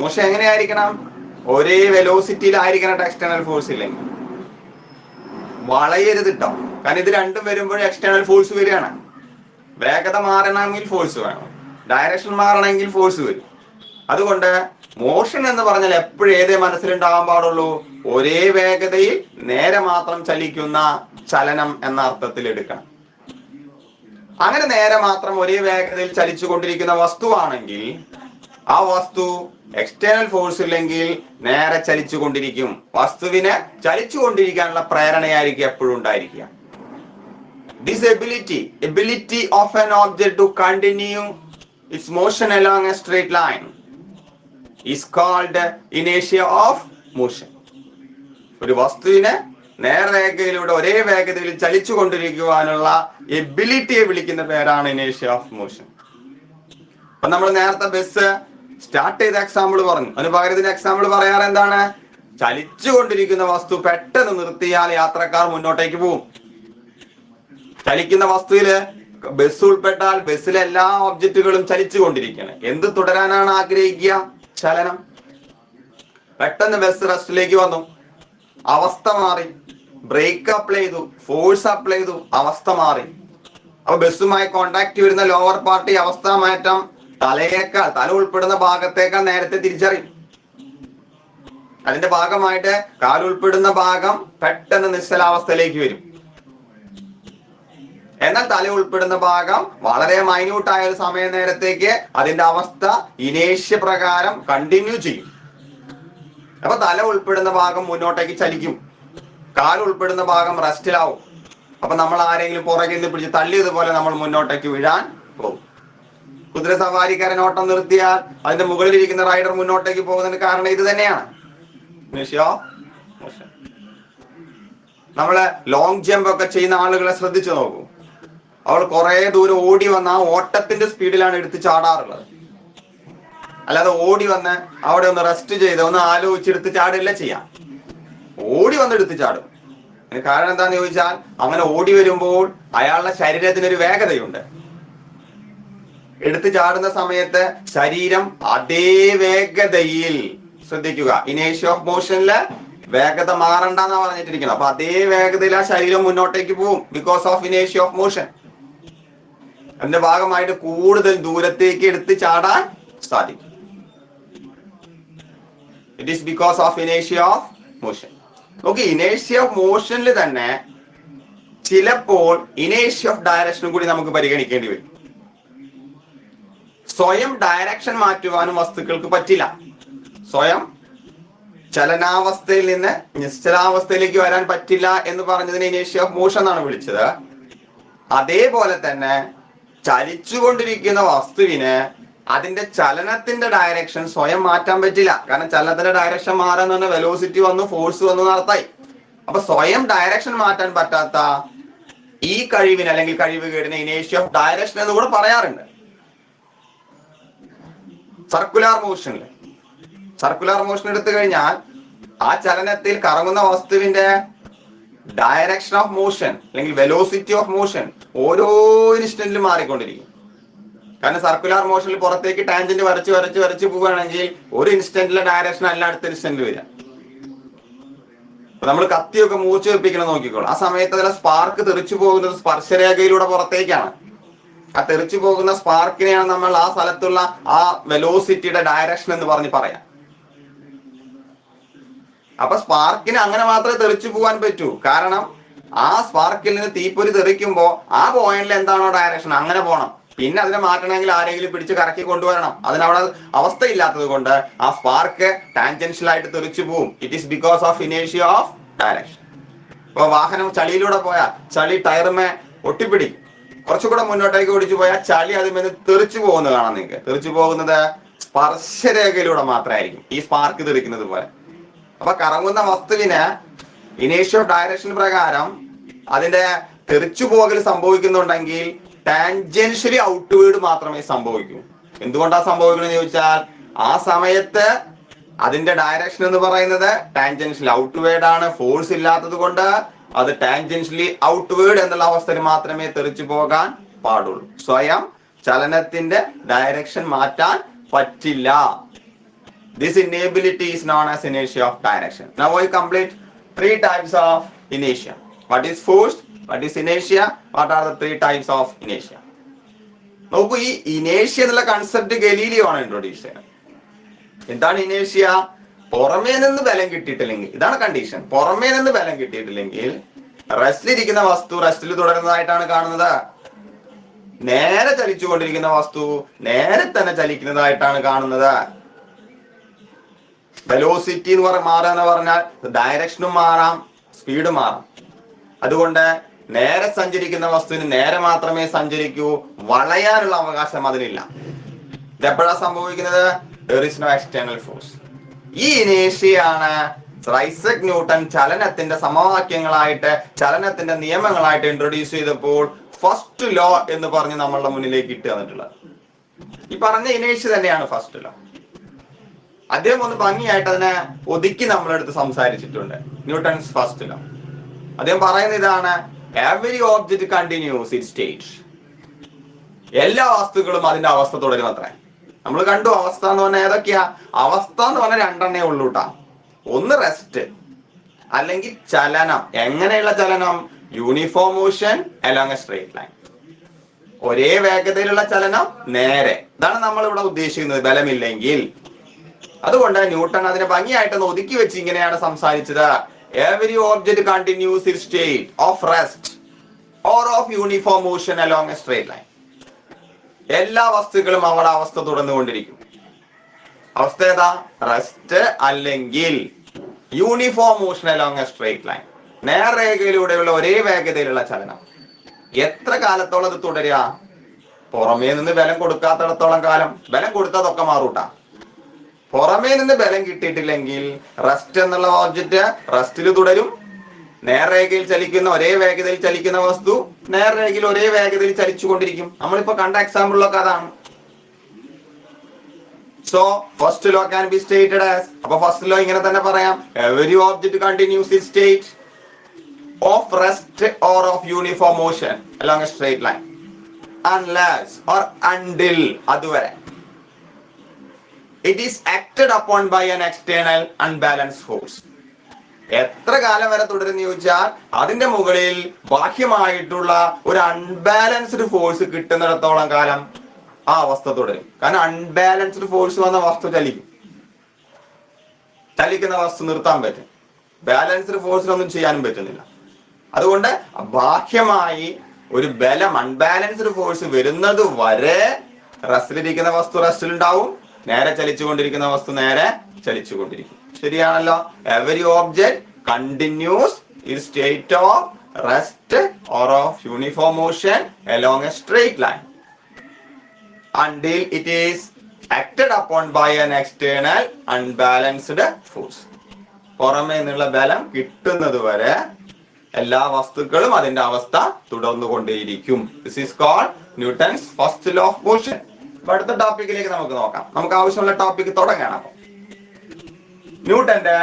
Motion എങ്ങനെയായിരിക്കണം? ഒരേ വെലോസിറ്റിയിലായിരിക്കണം എക്സ്റ്റേണൽ ഫോഴ്സ് ഇല്ലെങ്കിൽ. വളയരുത് കേട്ടോ, കാരണം ഇത് രണ്ടും വരുമ്പോഴും എക്സ്റ്റേണൽ ഫോഴ്സ് വരികയാണ്. വേഗത മാറണമെങ്കിൽ ഫോഴ്സ് വേണം, ഡയറക്ഷൻ മാറണമെങ്കിൽ ഫോഴ്സ് വരും. അതുകൊണ്ട് മോഷൻ എന്ന് പറഞ്ഞാൽ എപ്പോഴും ഏതേ മനസ്സിലുണ്ടാകാൻ പാടുള്ളൂ? ഒരേ വേഗതയിൽ നേരെ മാത്രം ചലിക്കുന്ന ചലനം എന്ന അർത്ഥത്തിൽ എടുക്കണം. അങ്ങനെ നേരെ മാത്രം ഒരേ വേഗതയിൽ ചലിച്ചു കൊണ്ടിരിക്കുന്ന വസ്തുവാണെങ്കിൽ ആ വസ്തു എക്സ്റ്റേണൽ ഫോഴ്സ് ഇല്ലെങ്കിൽ നേരെ ചലിച്ചു കൊണ്ടിരിക്കും. വസ്തുവിനെ ചലിച്ചു കൊണ്ടിരിക്കാനുള്ള പ്രേരണയായിരിക്കും എപ്പോഴും ഉണ്ടായിരിക്കുക. This ability of an object to continue its motion along a straight line is called inertia of motion. ഒരു വസ്തുവിനെ നേർരേഖയിലൂടെ ഒരേ വേഗതയിൽ ചലിച്ചു കൊണ്ടിരിക്കുവാനുള്ള എബിലിറ്റിയെ വിളിക്കുന്ന പേരാണ് ഇനേഷ്യ ഓഫ് മോഷൻ. അപ്പൊ നമ്മൾ നേരത്തെ ബസ് സ്റ്റാർട്ട് ചെയ്ത എക്സാമ്പിൾ പറഞ്ഞു. അതിന് പകരം ഇതിന്റെ എക്സാമ്പിൾ പറയാറ് എന്താണ്? ചലിച്ചു കൊണ്ടിരിക്കുന്ന വസ്തു പെട്ടെന്ന് നിർത്തിയാൽ യാത്രക്കാർ മുന്നോട്ടേക്ക് പോകും. ചലിക്കുന്ന വസ്തുവില് ബസ് ഉൾപ്പെട്ടാൽ ബസ്സിലെ എല്ലാ ഒബ്ജക്റ്റുകളും ചലിച്ചു കൊണ്ടിരിക്കുകയാണ്. എന്ത് തുടരാനാണ് ആഗ്രഹിക്കുക? ചലനം. പെട്ടെന്ന് ബസ് റെസ്റ്റിലേക്ക് വന്നു, അവസ്ഥ മാറി. ബ്രേക്ക് അപ്ലൈ ചെയ്തു, ഫോഴ്സ് അപ്ലൈ ചെയ്തു, അവസ്ഥ മാറി. അപ്പൊ ബസ്സുമായി കോണ്ടാക്ട് വരുന്ന ലോവർ പാർട്ടി അവസ്ഥ മാറ്റം തല ഉൾപ്പെടുന്ന ഭാഗത്തേക്കാൾ നേരത്തെ തിരിച്ചറിയും. അതിന്റെ ഭാഗമായിട്ട് കാലുൾപ്പെടുന്ന ഭാഗം പെട്ടെന്ന് നിശ്ചലാവസ്ഥയിലേക്ക് വരും. എന്നാൽ തല ഉൾപ്പെടുന്ന ഭാഗം വളരെ മൈന്യൂട്ടായ ഒരു സമയ നേരത്തേക്ക് അതിന്റെ അവസ്ഥ ഇനേഷ്യ പ്രകാരം കണ്ടിന്യൂ ചെയ്യും. അപ്പൊ തല ഉൾപ്പെടുന്ന ഭാഗം മുന്നോട്ടേക്ക് ചലിക്കും, കാലുൾപ്പെടുന്ന ഭാഗം റെസ്റ്റിലാവും. അപ്പൊ നമ്മൾ ആരെങ്കിലും പുറകിൽ നിന്ന് പിടിച്ച് തള്ളിയതുപോലെ നമ്മൾ മുന്നോട്ടേക്ക് വീഴാൻ പോകും. കുതിര സവാരിക്കാരൻ ഓട്ടം നിർത്തിയാൽ അതിന്റെ മുകളിൽ ഇരിക്കുന്ന റൈഡർ മുന്നോട്ടേക്ക് പോകുന്നതിന് കാരണം ഇത് തന്നെയാണ്. നമ്മള് ലോങ് ജമ്പ് ഒക്കെ ചെയ്യുന്ന ആളുകളെ ശ്രദ്ധിച്ചു നോക്കൂ. അവൾ കുറെ ദൂരം ഓടി വന്ന ആ ഓട്ടത്തിന്റെ സ്പീഡിലാണ് എടുത്ത് ചാടാറുള്ളത്. അല്ലാതെ ഓടി വന്ന് അവിടെ ഒന്ന് റെസ്റ്റ് ചെയ്ത് ഒന്ന് ആലോചിച്ചെടുത്ത് ചാടില്ല ചെയ്യാം. ഓടി വന്ന് എടുത്ത് ചാടും. അതിന് കാരണം എന്താന്ന് ചോദിച്ചാൽ, അങ്ങനെ ഓടി വരുമ്പോൾ അയാളുടെ ശരീരത്തിനൊരു വേഗതയുണ്ട്. എടുത്തു ചാടുന്ന സമയത്ത് ശരീരം അതേ വേഗതയിൽ, ശ്രദ്ധിക്കുക, ഇനേഷ്യ ഓഫ് മോഷനില് വേഗത മാറണ്ടെന്നാ പറഞ്ഞിട്ടിരിക്കുന്നത്. അപ്പൊ അതേ വേഗതയിൽ ആ ശരീരം മുന്നോട്ടേക്ക് പോകും. ബിക്കോസ് ഓഫ് ഇനേഷ്യ ഓഫ് മോഷൻ. അതിന്റെ ഭാഗമായിട്ട് കൂടുതൽ ദൂരത്തേക്ക് എടുത്ത് ചാടാൻ സാധിക്കും. ഇറ്റ് ഈസ് ബിക്കോസ് ഓഫ് ഇനേഷ്യ ഓഫ് മോഷൻ. ഓക്കെ, ഇനേഷ്യ ഓഫ് മോഷനിൽ തന്നെ ചിലപ്പോൾ ഇനേഷ്യ ഓഫ് ഡയറക്ഷനും കൂടി നമുക്ക് പരിഗണിക്കേണ്ടി വരും. സ്വയം ഡയറക്ഷൻ മാറ്റുവാനും വസ്തുക്കൾക്ക് പറ്റില്ല. സ്വയം ചലനാവസ്ഥയിൽ നിന്ന് നിശ്ചലാവസ്ഥയിലേക്ക് വരാൻ പറ്റില്ല എന്ന് പറഞ്ഞതിന് ഇനേഷ്യ ഓഫ് മോഷൻ എന്നാണ് വിളിച്ചത്. അതേപോലെ തന്നെ ചലിച്ചുകൊണ്ടിരിക്കുന്ന വസ്തുവിന് അതിന്റെ ചലനത്തിന്റെ ഡയറക്ഷൻ സ്വയം മാറ്റാൻ പറ്റില്ല. കാരണം ചലനത്തിന്റെ ഡയറക്ഷൻ മാറാന്ന് പറഞ്ഞാൽ വെലോസിറ്റി വന്നു, ഫോഴ്സ് വന്നു നടത്തായി. അപ്പൊ സ്വയം ഡയറക്ഷൻ മാറ്റാൻ പറ്റാത്ത ഈ കഴിവിന് അല്ലെങ്കിൽ കഴിവുകേടിന് ഇനേഷ്യ ഓഫ് ഡയറക്ഷൻ എന്ന് കൂടെ പറയാറുണ്ട്. സർക്കുലാർ മോഷൻ എടുത്തു കഴിഞ്ഞാൽ ആ ചലനത്തിൽ കറങ്ങുന്ന വസ്തുവിന്റെ ഡയറക്ഷൻ ഓഫ് മോഷൻ അല്ലെങ്കിൽ വെലോസിറ്റി ഓഫ് മോഷൻ ഓരോ ഇൻസ്റ്റന്റിലും മാറിക്കൊണ്ടിരിക്കും. കാരണം സർക്കുലാർ മോഷനിൽ പുറത്തേക്ക് ടാൻജന്റ് വരച്ച് പോവുകയാണെങ്കിൽ ഒരു ഇൻസ്റ്റന്റിലെ ഡയറക്ഷൻ അല്ല അടുത്ത ഇൻസ്റ്റന്റിൽ വരിക. നമ്മൾ കത്തിയൊക്കെ മൂർച്ച വെപ്പിക്കണം നോക്കിക്കോളൂ. ആ സമയത്ത് അതിലെ സ്പാർക്ക് തെറിച്ചു പോകുന്നത് സ്പർശരേഖയിലൂടെ പുറത്തേക്കാണ്. ആ തെറിച്ചു പോകുന്ന സ്പാർക്കിനെയാണ് നമ്മൾ ആ സ്ഥലത്തുള്ള ആ വെലോസിറ്റിയുടെ ഡയറക്ഷൻ എന്ന് പറഞ്ഞ് പറയാം. അപ്പൊ സ്പാർക്കിന് അങ്ങനെ മാത്രമേ തെറിച്ചു പോകാൻ പറ്റൂ. കാരണം ആ സ്പാർക്കിൽ നിന്ന് തീപ്പൊരി തെറിക്കുമ്പോ ആ പോയിന്റിൽ എന്താണോ ഡയറക്ഷൻ അങ്ങനെ പോകണം. പിന്നെ അതിനെ മാറ്റണമെങ്കിൽ ആരെങ്കിലും പിടിച്ച് കറക്കി കൊണ്ടുവരണം. അതിനവിടെ അവസ്ഥയില്ലാത്തത് കൊണ്ട് ആ സ്പാർക്ക് ടാൻജൻഷ്യൽ ആയിട്ട് തെറിച്ചു പോകും. ഇറ്റ് ഈസ് ബിക്കോസ് ഓഫ് ഇനേഷ്യ ഓഫ് ഡയറക്ഷൻ. ഇപ്പൊ വാഹനം ചളിയിലൂടെ പോയാൽ ചളി ടയറുമേ ഒട്ടിപ്പിടിക്കും. കുറച്ചുകൂടെ മുന്നോട്ടേക്ക് ഓടിച്ചു പോയാൽ ചളി അതിൽ തെറിച്ചു പോകുന്നത് കാണാം. നിങ്ങൾക്ക് തെറിച്ചു പോകുന്നത് സ്പർശരേഖയിലൂടെ മാത്രമായിരിക്കും, ഈ സ്പാർക്ക് തെറിക്കുന്നത് പോലെ. അപ്പൊ കറങ്ങുന്ന വസ്തുവിന് ഇനേഷ്യ ഓഫ് ഡയറക്ഷൻ പ്രകാരം അതിന്റെ തെറിച്ചു പോകൽ സംഭവിക്കുന്നുണ്ടെങ്കിൽ ടാൻജൻഷ്യലി ഔട്ട്വേർഡ് മാത്രമേ സംഭവിക്കൂ. എന്തുകൊണ്ടാ സംഭവിക്കണമെന്ന് ചോദിച്ചാൽ ആ സമയത്ത് അതിന്റെ ഡയറക്ഷൻ എന്ന് പറയുന്നത് ടാൻജൻഷ്യലി ഔട്ട്വേർഡ് ആണ്. ഫോഴ്സ് ഇല്ലാത്തത് കൊണ്ട് അത് ടാൻജൻഷ്യലി ഔട്ട്വേർഡ് എന്നുള്ള അവസ്ഥയിൽ മാത്രമേ തെറിച്ചു പോകാൻ പാടുള്ളൂ. സ്വയം ചലനത്തിന്റെ ഡയറക്ഷൻ മാറ്റാൻ പറ്റില്ല. This inability is known as inertia of direction. Now we complete 3 types of inertia. What is force? What is inertia? What are the 3 types of inertia? നോക്കൂ, ഈ ഇനേഷ്യ എന്നുള്ള കൺസെപ്റ്റ് ഗലീലിയോ ആണ് ഇൻട്രൊഡ്യൂസ് ചെയ്യുന്നത്. എന്താണ് ഇനേഷ്യ? പുറമേ നിന്ന് ബലം കിട്ടിയിട്ടില്ലെങ്കിൽ, ഇതാണ് കണ്ടീഷൻ, പുറമേ നിന്ന് ബലം കിട്ടിയിട്ടില്ലെങ്കിൽ റെസ്റ്റിലിരിക്കുന്ന വസ്തു റെസ്റ്റിൽ തുടരുന്നതായിട്ടാണ് കാണുന്നത്. നേരെ ചലിച്ചുകൊണ്ടിരിക്കുന്ന വസ്തു നേരെ തന്നെ ചലിക്കുന്നതായിട്ടാണ് കാണുന്നത്. വെലോസിറ്റി എന്ന് മാറുക എന്ന് പറഞ്ഞാൽ ഡയറക്ഷനും മാറാം, സ്പീഡ് മാറാം. അതുകൊണ്ട് നേരെ സഞ്ചരിക്കുന്ന വസ്തുവിന് നേരെ മാത്രമേ സഞ്ചരിക്കൂ, വളയാനുള്ള അവകാശം അതിനില്ല. ഇതെപ്പോഴാ സംഭവിക്കുന്നത്? There is no external force. ഈ ഇനേഷ്യയാണ് ഐസക് ന്യൂട്ടൺ ചലനത്തിന്റെ സമവാക്യങ്ങളായിട്ട്, ചലനത്തിന്റെ നിയമങ്ങളായിട്ട് ഇൻട്രൊഡ്യൂസ് ചെയ്തപ്പോൾ ഫസ്റ്റ് ലോ എന്ന് പറഞ്ഞ് നമ്മളുടെ മുന്നിലേക്ക് ഇട്ട് തന്നിട്ടുള്ളത്. ഈ പറഞ്ഞ ഇനേഷ്യ തന്നെയാണ് ഫസ്റ്റ് ലോ. അദ്ദേഹം ഒന്ന് ഭംഗിയായിട്ട് അതിനെ ഒതുക്കി നമ്മളെടുത്ത് സംസാരിച്ചിട്ടുണ്ട്. ന്യൂട്ടൺസ് ഫസ്റ്റ് ലോ അദ്ദേഹം പറയുന്ന ഇതാണ്: every object continues it state. എല്ലാ വസ്തുക്കളും അതിന്റെ അവസ്ഥ തുടരും അത്രേ. നമ്മൾ കണ്ടു അവസ്ഥ എന്ന് പറഞ്ഞാൽ ഏതൊക്കെയാ? അവസ്ഥ എന്ന് പറഞ്ഞാൽ 2 എണ്ണേ ഉള്ളൂ ട്ടാ. ഒന്ന് റെസ്റ്റ്, അല്ലെങ്കിൽ ചലനം. എങ്ങനെയുള്ള ചലനം? Uniform motion along a straight line. ഒരേ വേഗതയിലുള്ള ചലനം നേരെ. ഇതാണ് നമ്മൾ ഇവിടെ ഉദ്ദേശിക്കുന്നത് ബലമില്ലെങ്കിൽ. അതുകൊണ്ട് ന്യൂട്ടൺ അതിനെ ഭംഗിയായിട്ടൊന്ന് ഒതുക്കി വെച്ച് ഇങ്ങനെയാണ് സംസാരിച്ചത്: every object continues it state of rest or of uniform motion along a straight line. എല്ലാ വസ്തുക്കളും അവരുടെ അവസ്ഥ തുടർന്നുകൊണ്ടിരിക്കും. അവസ്ഥ ഏതാ? റെസ്റ്റ് അല്ലെങ്കിൽ uniform motion along a straight line. നേർരേഖയിലൂടെയുള്ള ഒരേ വേഗതയിലുള്ള ചലനം. എത്ര കാലത്തോളം അത് തുടരുക? പുറമേ നിന്ന് ബലം കൊടുക്കാത്തിടത്തോളം കാലം. ബലം കൊടുത്തതൊക്കെ മാറൂട്ടാ. പുറമേ നിന്ന് ബലം കിട്ടിയിട്ടില്ലെങ്കിൽ റെസ്റ്റ് എന്നുള്ള ഓബ്ജക്റ്റ് റെസ്റ്റിൽ തുടരും. നേർരേഖയിൽ ചലിക്കുന്ന, ഒരേ വേഗതയിൽ ചലിക്കുന്ന വസ്തു നേർരേഖയിൽ ഒരേ വേഗതയിൽ ചലിച്ചുകൊണ്ടിരിക്കും. നമ്മളിപ്പോ കണ്ട എക്സാമ്പിളിലൊക്കെ അതാണ്. So first law can be stated as, അപ്പൊ ഫസ്റ്റ് ലോ ഇങ്ങനെ തന്നെ പറയാം: every object continues it state of rest or of uniform motion along a straight line unless or until, അതുവരെ it is acted upon by an external unbalanced force. എത്ര കാലം വരെ തുടരുന്ന ചോദിച്ചാൽ അതിന്റെ മുകളിൽ ബാഹ്യമായിട്ടുള്ള ഒരു അൺബാലൻസ്ഡ് ഫോഴ്സ് കിട്ടുന്നിടത്തോളം കാലം ആ അവസ്ഥ തുടരും. കാരണം അൺബാലൻസ്ഡ് ഫോഴ്സ് വന്ന വസ്തു ചലിക്കും. ചലിക്കുന്ന വസ്തു നിർത്താൻ പറ്റും, ബാലൻസ്ഡ് ഫോഴ്സിനൊന്നും ചെയ്യാനും പറ്റുന്നില്ല. അതുകൊണ്ട് ബാഹ്യമായി ഒരു ബലം, അൺബാലൻസ്ഡ് ഫോഴ്സ് വരുന്നത് വരെ റെസ്റ്റിലിരിക്കുന്ന വസ്തു റെസ്റ്റിലുണ്ടാവും, നേരെ ചലിച്ചുകൊണ്ടിരിക്കുന്ന വസ്തു നേരെ ചലിച്ചുകൊണ്ടിരിക്കും. ശരിയാണല്ലോ? Every object continuous in state of rest or of uniform motion along a straight line until it is acted upon by an external unbalanced force. പുറമേ നിന്നുള്ള ബലം കിട്ടുന്നത് വരെ എല്ലാ വസ്തുക്കളും അതിന്റെ അവസ്ഥ തുടർന്നുകൊണ്ടേയിരിക്കും. This is called Newton's first law of motion. അടുത്ത ടോപ്പിക്കിലേക്ക് നമുക്ക് നോക്കാം. നമുക്ക് ആവശ്യമുള്ള ടോപ്പിക് തുടങ്ങണം. അപ്പൊ ന്യൂട്ടന്റെ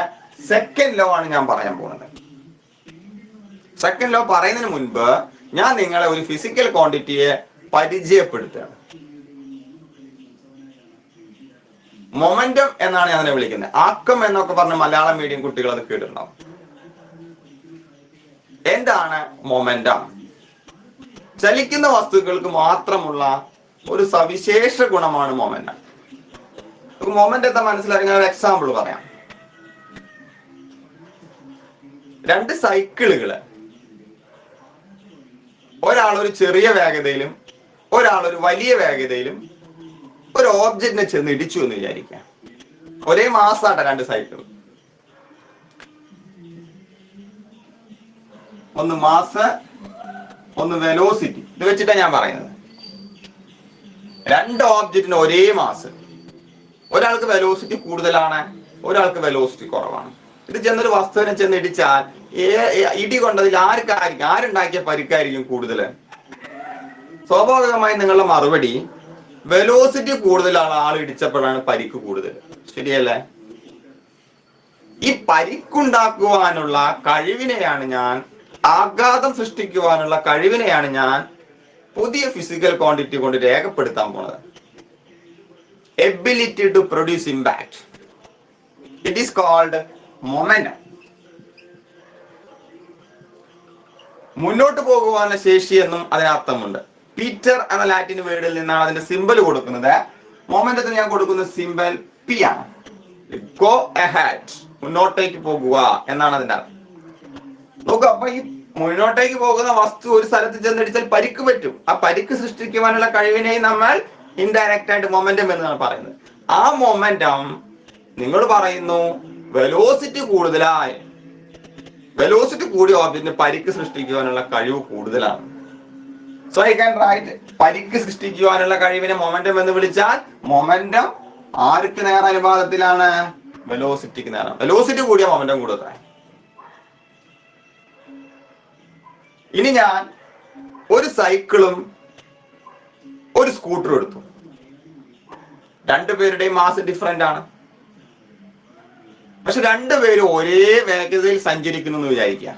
സെക്കൻഡ് ലോ ആണ് ഞാൻ പറയാൻ പോകുന്നത്. സെക്കൻഡ് ലോ പറയുന്നതിന് മുൻപ് ഞാൻ നിങ്ങളെ ഒരു ഫിസിക്കൽ ക്വാണ്ടിറ്റിയെ പരിചയപ്പെടുത്തുകയാണ്. മൊമെന്റം എന്നാണ് ഞാൻ അതിനെ വിളിക്കുന്നത്. ആക്കം എന്നൊക്കെ പറഞ്ഞ മലയാളം മീഡിയം കുട്ടികൾ അത് കേട്ടിട്ടുണ്ടാവും. എന്താണ് മൊമെന്റം? ചലിക്കുന്ന വസ്തുക്കൾക്ക് മാത്രമുള്ള ഒരു സവിശേഷ ഗുണമാണ് മൊമെന്റം. മൊമെന്റത്തെ മനസ്സിലാക്കാൻ ഒരു എക്സാമ്പിൾ പറയാം. 2 സൈക്കിളുകള്, ഒരാൾ ഒരു ചെറിയ വേഗതയിലും ഒരാൾ ഒരു വലിയ വേഗതയിലും ഒരു ഓബ്ജക്റ്റിനെ ചെന്ന് ഇടിച്ചു എന്ന് വിചാരിക്കാം. ഒരേ മാസാട്ട 2 സൈക്കിൾ. ഒന്ന് മാസ്, ഒന്ന് വെലോസിറ്റി. ഇത് വെച്ചിട്ടാണ് ഞാൻ പറയുന്നത്. 2 ഓബ്ജക്റ്റിന് ഒരേ മാസ്. ഒരാൾക്ക് വെലോസിറ്റി കൂടുതലാണ്, ഒരാൾക്ക് വെലോസിറ്റി കുറവാണ്. ഇത് ചെന്നൊരു വസ്തുവിനെ ചെന്ന് ഇടിച്ചാൽ ഇടി കൊണ്ടതിൽ ആരുണ്ടാക്കിയ പരിക്കായിരിക്കും കൂടുതൽ? സ്വാഭാവികമായി നിങ്ങളുടെ മറുപടി വെലോസിറ്റി കൂടുതലാണ്, ആൾ ഇടിച്ചപ്പോഴാണ് പരിക്ക് കൂടുതൽ. ശരിയല്ലേ? ഈ പരിക്കുണ്ടാക്കുവാനുള്ള കഴിവിനെയാണ് ഞാൻ, ആഘാതം സൃഷ്ടിക്കുവാനുള്ള കഴിവിനെയാണ് ഞാൻ പുതിയ ഫിസിക്കൽ ക്വാണ്ടിറ്റി കൊണ്ട് രേഖപ്പെടുത്താൻ പോണത്. Ability to produce impact. It is called momentum. മുന്നോട്ട് പോകുവാനുള്ള ശേഷി എന്നും അതിനർത്ഥമുണ്ട്. പീറ്റർ എന്ന ലാറ്റിൻ വേർഡിൽ നിന്നാണ് അതിന്റെ സിമ്പൽ കൊടുക്കുന്നത്. മൊമെന്റത്തിന് ഞാൻ കൊടുക്കുന്ന സിമ്പൽ പി ആണ്. ഗോ അഹെഡ്, മുന്നോട്ടേക്ക് പോകുക എന്നാണ് അതിന്റെ അർത്ഥം. നോക്കുക, അപ്പൊ ഈ മുന്നോട്ടേക്ക് പോകുന്ന വസ്തു ഒരു സ്ഥലത്ത് ചെന്നടിച്ചാൽ പരിക്ക് പറ്റും. ആ പരിക്ക് സൃഷ്ടിക്കുവാനുള്ള കഴിവിനെയും നമ്മൾ ഇൻഡയറക്റ്റ് ആയിട്ട് മൊമെന്റം എന്നാണ് പറയുന്നത്. ആ മൊമെന്റം നിങ്ങൾ പറയുന്നു വെലോസിറ്റി കൂടുതലായി, വെലോസിറ്റി കൂടിയ ഓബ്ജക്റ്റിന് പരിക്ക് സൃഷ്ടിക്കുവാനുള്ള കഴിവ് കൂടുതലാണ്. സോ ഐ ക്യാൻ റൈറ്റ്, പരിക്ക് സൃഷ്ടിക്കുവാനുള്ള കഴിവിനെ മൊമെന്റം എന്ന് വിളിച്ചാൽ മൊമെന്റം ആർക്ക് നേരാനുപാതത്തിലാണ്? വെലോസിറ്റിക്ക് നേരം. വെലോസിറ്റി കൂടിയ മൊമെന്റം കൂടുതലായി. ഇനി ഞാൻ ഒരു സൈക്കിളും ഒരു സ്കൂട്ടറും എടുത്തു. രണ്ടുപേരുടെയും മാസ് ഡിഫറെന്റ് ആണ്. പക്ഷെ രണ്ടുപേരും ഒരേ വേഗതയിൽ സഞ്ചരിക്കുന്നു എന്ന് വിചാരിക്കുക.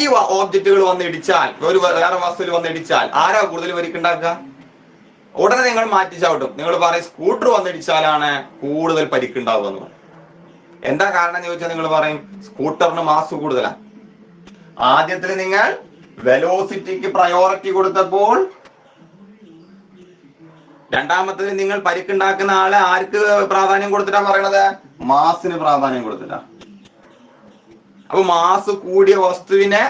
ഈ ഓബ്ജക്റ്റുകൾ വന്ന് ഇടിച്ചാൽ, വേറെ വസ്തുവിൽ വന്ന് ഇടിച്ചാൽ ആരാ കൂടുതൽ പരിക്കുണ്ടാക്കുക? ഉടനെ നിങ്ങൾ മാറ്റി ചവിട്ടും. നിങ്ങൾ പറയും സ്കൂട്ടർ വന്നിടിച്ചാലാണ് കൂടുതൽ പരിക്കുണ്ടാവുക എന്ന് പറയും. എന്താ കാരണം എന്ന് ചോദിച്ചാൽ നിങ്ങൾ പറയും സ്കൂട്ടറിന് മാസ് കൂടുതലാണ്. ആദ്യത്തിൽ നിങ്ങൾ വെലോസിറ്റിക്ക് പ്രയോറിറ്റി കൊടുത്തപ്പോൾ, രണ്ടാമത്തേത് നിങ്ങൾ പരിക്കുണ്ടാക്കുന്ന ആളെ ആർക്ക് പ്രാധാന്യം കൊടുത്തിട്ടാ പറയണത്? മാസിന് പ്രാധാന്യം കൊടുത്തിട്ടാ. അപ്പൊ മാസ് കൂടിയ വസ്തുവിനെ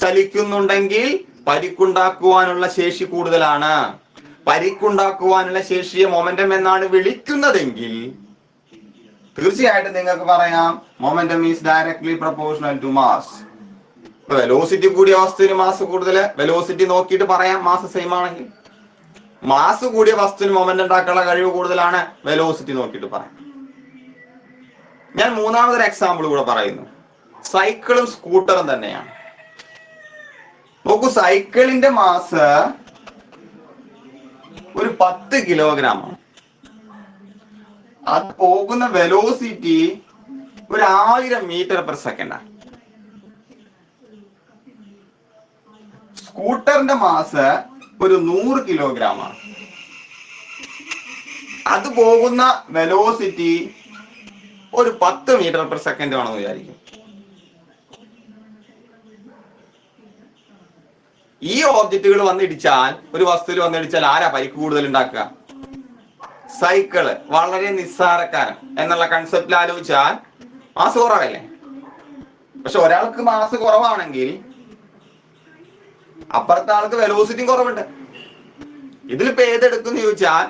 ചലിക്കുന്നുണ്ടെങ്കിൽ പരിക്കുണ്ടാക്കുവാനുള്ള ശേഷി കൂടുതലാണ്. പരിക്കുണ്ടാക്കുവാനുള്ള ശേഷിയെ മൊമെന്റം എന്നാണ് വിളിക്കുന്നതെങ്കിൽ തീർച്ചയായിട്ടും നിങ്ങൾക്ക് പറയാം momentum is directly proportional to mass. Velocity കൂടിയ വസ്തുവിന് മാസ് കൂടുതൽ, വെലോസിറ്റി നോക്കിയിട്ട് പറയാം മാസ് സെയിം ആണെങ്കിൽ. മാസ് കൂടിയ വസ്തുവിന് മൊമെന്റ് ഉണ്ടാക്കാനുള്ള കഴിവ് കൂടുതലാണ്, വെലോസിറ്റി നോക്കിയിട്ട് പറയാം. ഞാൻ മൂന്നാമതൊരു എക്സാമ്പിൾ കൂടെ പറയുന്നു. സൈക്കിളും സ്കൂട്ടറും തന്നെയാണ്. നോക്കൂ, സൈക്കിളിന്റെ മാസ് ഒരു 10 കിലോഗ്രാമാണ്. അത് പോകുന്ന വെലോസിറ്റി ഒരു 1000 മീറ്റർ പെർ സെക്കൻഡാണ്. സ്കൂട്ടറിന്റെ മാസ് ഒരു 100 കിലോഗ്രാമാണ്. അത് പോകുന്ന വെലോസിറ്റി ഒരു 10 മീറ്റർ പെർ സെക്കൻഡ് ആണെന്ന് വിചാരിക്കും. ഈ ഓബ്ജക്റ്റുകൾ വന്നിടിച്ചാൽ, ഒരു വസ്തുവിൽ വന്നിടിച്ചാൽ ആരാ പരിക്ക് കൂടുതൽ ഉണ്ടാക്കുക? സൈക്കിള്. വളരെ നിസ്സാരക്കാരൻ എന്നുള്ള കൺസെപ്റ്റിൽ ആലോചിച്ചാൽ മാസ് കുറവല്ലേ? പക്ഷെ ഒരാൾക്ക് മാസ് കുറവാണെങ്കിൽ അപ്പുറത്തെ ആൾക്ക് വെലോസിറ്റിയും കുറവുണ്ട്. ഇതിലിപ്പോ ഏതെടുക്കും ചോദിച്ചാൽ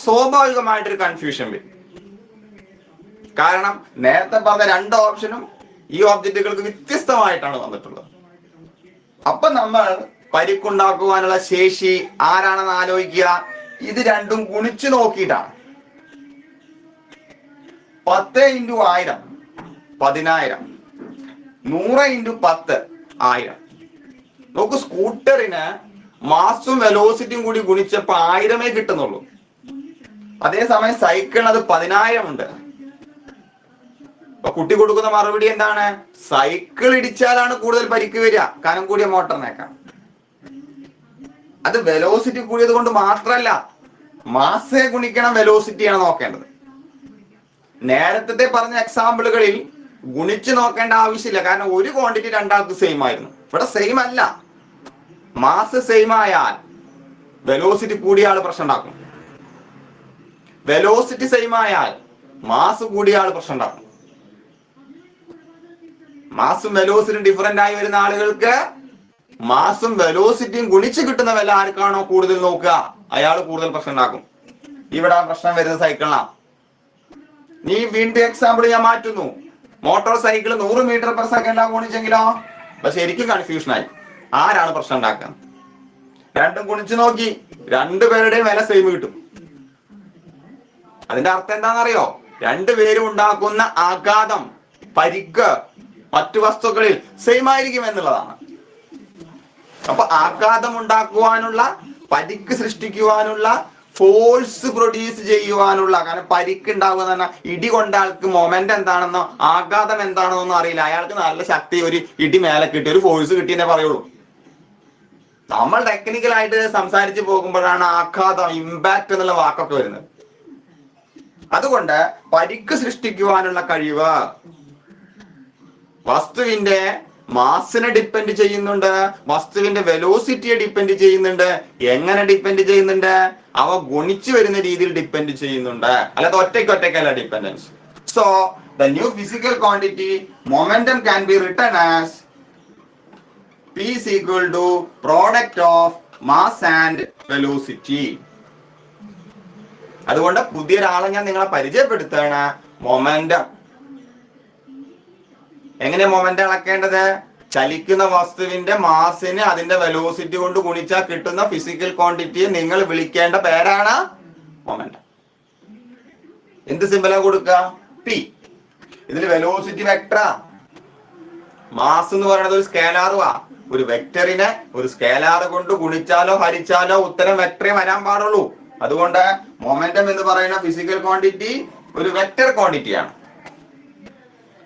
സ്വാഭാവികമായിട്ടൊരു കൺഫ്യൂഷൻ വരും. കാരണം നേരത്തെ പറഞ്ഞ രണ്ട് ഓപ്ഷനും ഈ ഓബ്ജക്റ്റുകൾക്ക് വ്യത്യസ്തമായിട്ടാണ് വന്നിട്ടുള്ളത്. അപ്പൊ നമ്മൾ പരിക്കുണ്ടാക്കുവാനുള്ള ശേഷി ആരാണെന്ന് ആലോചിക്കുക. ഇത് രണ്ടും ഗുണിച്ചു നോക്കിയിട്ടാണ്. 10 × 1000 10,000, 100 × 10 1000. നോക്കൂ, സ്കൂട്ടറിന് മാസും വെലോസിറ്റിയും കൂടി ഗുണിച്ചപ്പോ 1000 കിട്ടുന്നുള്ളൂ. അതേസമയം സൈക്കിളിന് അത് 10,000 ഉണ്ട്. അപ്പൊ കുട്ടി കൊടുക്കുന്ന മറുപടി എന്താണ്? സൈക്കിൾ ഇടിച്ചാലാണ് കൂടുതൽ പരിക്ക് വരിക, കനം കൂടിയ മോട്ടറിനേക്കാൾ. അത് വെലോസിറ്റി കൂടിയത് കൊണ്ട് മാത്രമല്ല, മാസെ ഗുണിക്കണം വെലോസിറ്റിയാണ് നോക്കേണ്ടത്. നേരത്തെ പറഞ്ഞ എക്സാമ്പിളുകളിൽ ഗുണിച്ച് നോക്കേണ്ട ആവശ്യമില്ല. കാരണം ഒരു ക്വാണ്ടിറ്റി രണ്ടാൾക്ക് സെയിം ആയിരുന്നു. ഇവിടെ സെയിം അല്ല. മാസ് സെയിം ആയാൽ വെലോസിറ്റി കൂടിയ ആൾ പ്രശ്നം ഉണ്ടാക്കും. വെലോസിറ്റി സെയിം ആയാൽ മാസ് കൂടിയ ആൾ പ്രശ്നം ഉണ്ടാക്കും. മാസും വെലോസിറ്റിയും ഡിഫറെന്റ് ആയി വരുന്ന ആളുകൾക്ക് മാസും വെലോസിറ്റിയും ഗുണിച്ച് കിട്ടുന്ന വില ആർക്കാണോ കൂടുതൽ നോക്കുക, അയാൾ കൂടുതൽ പ്രശ്നം ഉണ്ടാക്കും. ഇവിടെ പ്രശ്നം വരുന്ന സൈക്കിളിനാണ്. നീ വീണ്ടും എക്സാമ്പിൾ ഞാൻ മാറ്റുന്നു. Motorcycle 100 metre per second ഗുണിച്ചെങ്കിലോ? പക്ഷെ ശരിക്കും കൺഫ്യൂഷനായി. ആരാണ് പ്രശ്നം ഉണ്ടാക്കുക? രണ്ടും ഗുണിച്ചു നോക്കി, രണ്ടുപേരുടെയും വില സെയിം കിട്ടും. അതിന്റെ അർത്ഥം എന്താണെന്നറിയോ? രണ്ടുപേരും ഉണ്ടാക്കുന്ന ആഘാതം, പരിക്ക് മറ്റു വസ്തുക്കളിൽ സെയിം ആയിരിക്കും എന്നുള്ളതാണ്. അപ്പൊ ആഘാതം ഉണ്ടാക്കുവാനുള്ള, പരിക്ക് സൃഷ്ടിക്കുവാനുള്ള, ഫോഴ്സ് പ്രൊഡ്യൂസ് ചെയ്യുവാനുള്ള, കാരണം പരിക്ക് ഉണ്ടാകുക എന്ന് പറഞ്ഞാൽ ഇടി കൊണ്ട ആൾക്ക് മൊമെന്റ് എന്താണെന്നോ ആഘാതം എന്താണെന്നോ ഒന്നും അറിയില്ല. അയാൾക്ക് നല്ല ശക്തി, ഒരു ഇടി മേലെ കിട്ടി, ഒരു ഫോഴ്സ് കിട്ടിയെന്നേ പറയുള്ളൂ. നമ്മൾ ടെക്നിക്കലായിട്ട് സംസാരിച്ച് പോകുമ്പോഴാണ് ആഘാതം, ഇമ്പാക്ട് എന്നുള്ള വാക്കൊക്കെ വരുന്നത്. അതുകൊണ്ട് പരിക്ക് സൃഷ്ടിക്കുവാനുള്ള കഴിവ് വസ്തുവിന്റെ മാസിനെ ഡിപ്പെൻഡ് ചെയ്യുന്നുണ്ട്, വസ്തുവിന്റെ വെലോസിറ്റിയെ ഡിപ്പെൻഡ് ചെയ്യുന്നുണ്ട്. എങ്ങനെ ഡിപ്പെൻഡ് ചെയ്യുന്നുണ്ട്? അവ ഗുണിച്ചു വരുന്ന രീതിയിൽ ഡിപ്പെൻഡ് ചെയ്യുന്നുണ്ട്, അല്ലാതെ ഒറ്റയ്ക്കല്ല dependence. So the new physical quantity momentum can be written as P is equal to product of mass and velocity. അതുകൊണ്ട് പുതിയൊരാളെ ഞാൻ നിങ്ങളെ പരിചയപ്പെടുത്താണ്. മൊമെന്റം എങ്ങനെ മൊമെന്റം അളക്കേണ്ടത്? ചലിക്കുന്ന വസ്തുവിന്റെ മാസിന് അതിന്റെ വെലോസിറ്റി കൊണ്ട് ഗുണിച്ചാൽ കിട്ടുന്ന ഫിസിക്കൽ ക്വാണ്ടിറ്റിയെ നിങ്ങൾ വിളിക്കേണ്ട പേരാണ് മൊമെന്റം. എന്ത് സിമ്പലാ കൊടുക്കുക? P. ഇതിൽ വെലോസിറ്റി വെക്ടറാ, മാസ് എന്ന് പറയുന്നത് ഒരു സ്കേലാറുവാ. ഒരു വെക്ടറിനെ ഒരു സ്കേലാർ കൊണ്ട് ഗുണിച്ചാലോ ഹരിച്ചാലോ ഉത്തരം വെക്ടറേ വരാൻ പാടുള്ളൂ. അതുകൊണ്ട് മൊമെന്റം എന്ന് പറയുന്ന ഫിസിക്കൽ ക്വാണ്ടിറ്റി ഒരു വെക്ടർ ക്വാണ്ടിറ്റിയാണ്.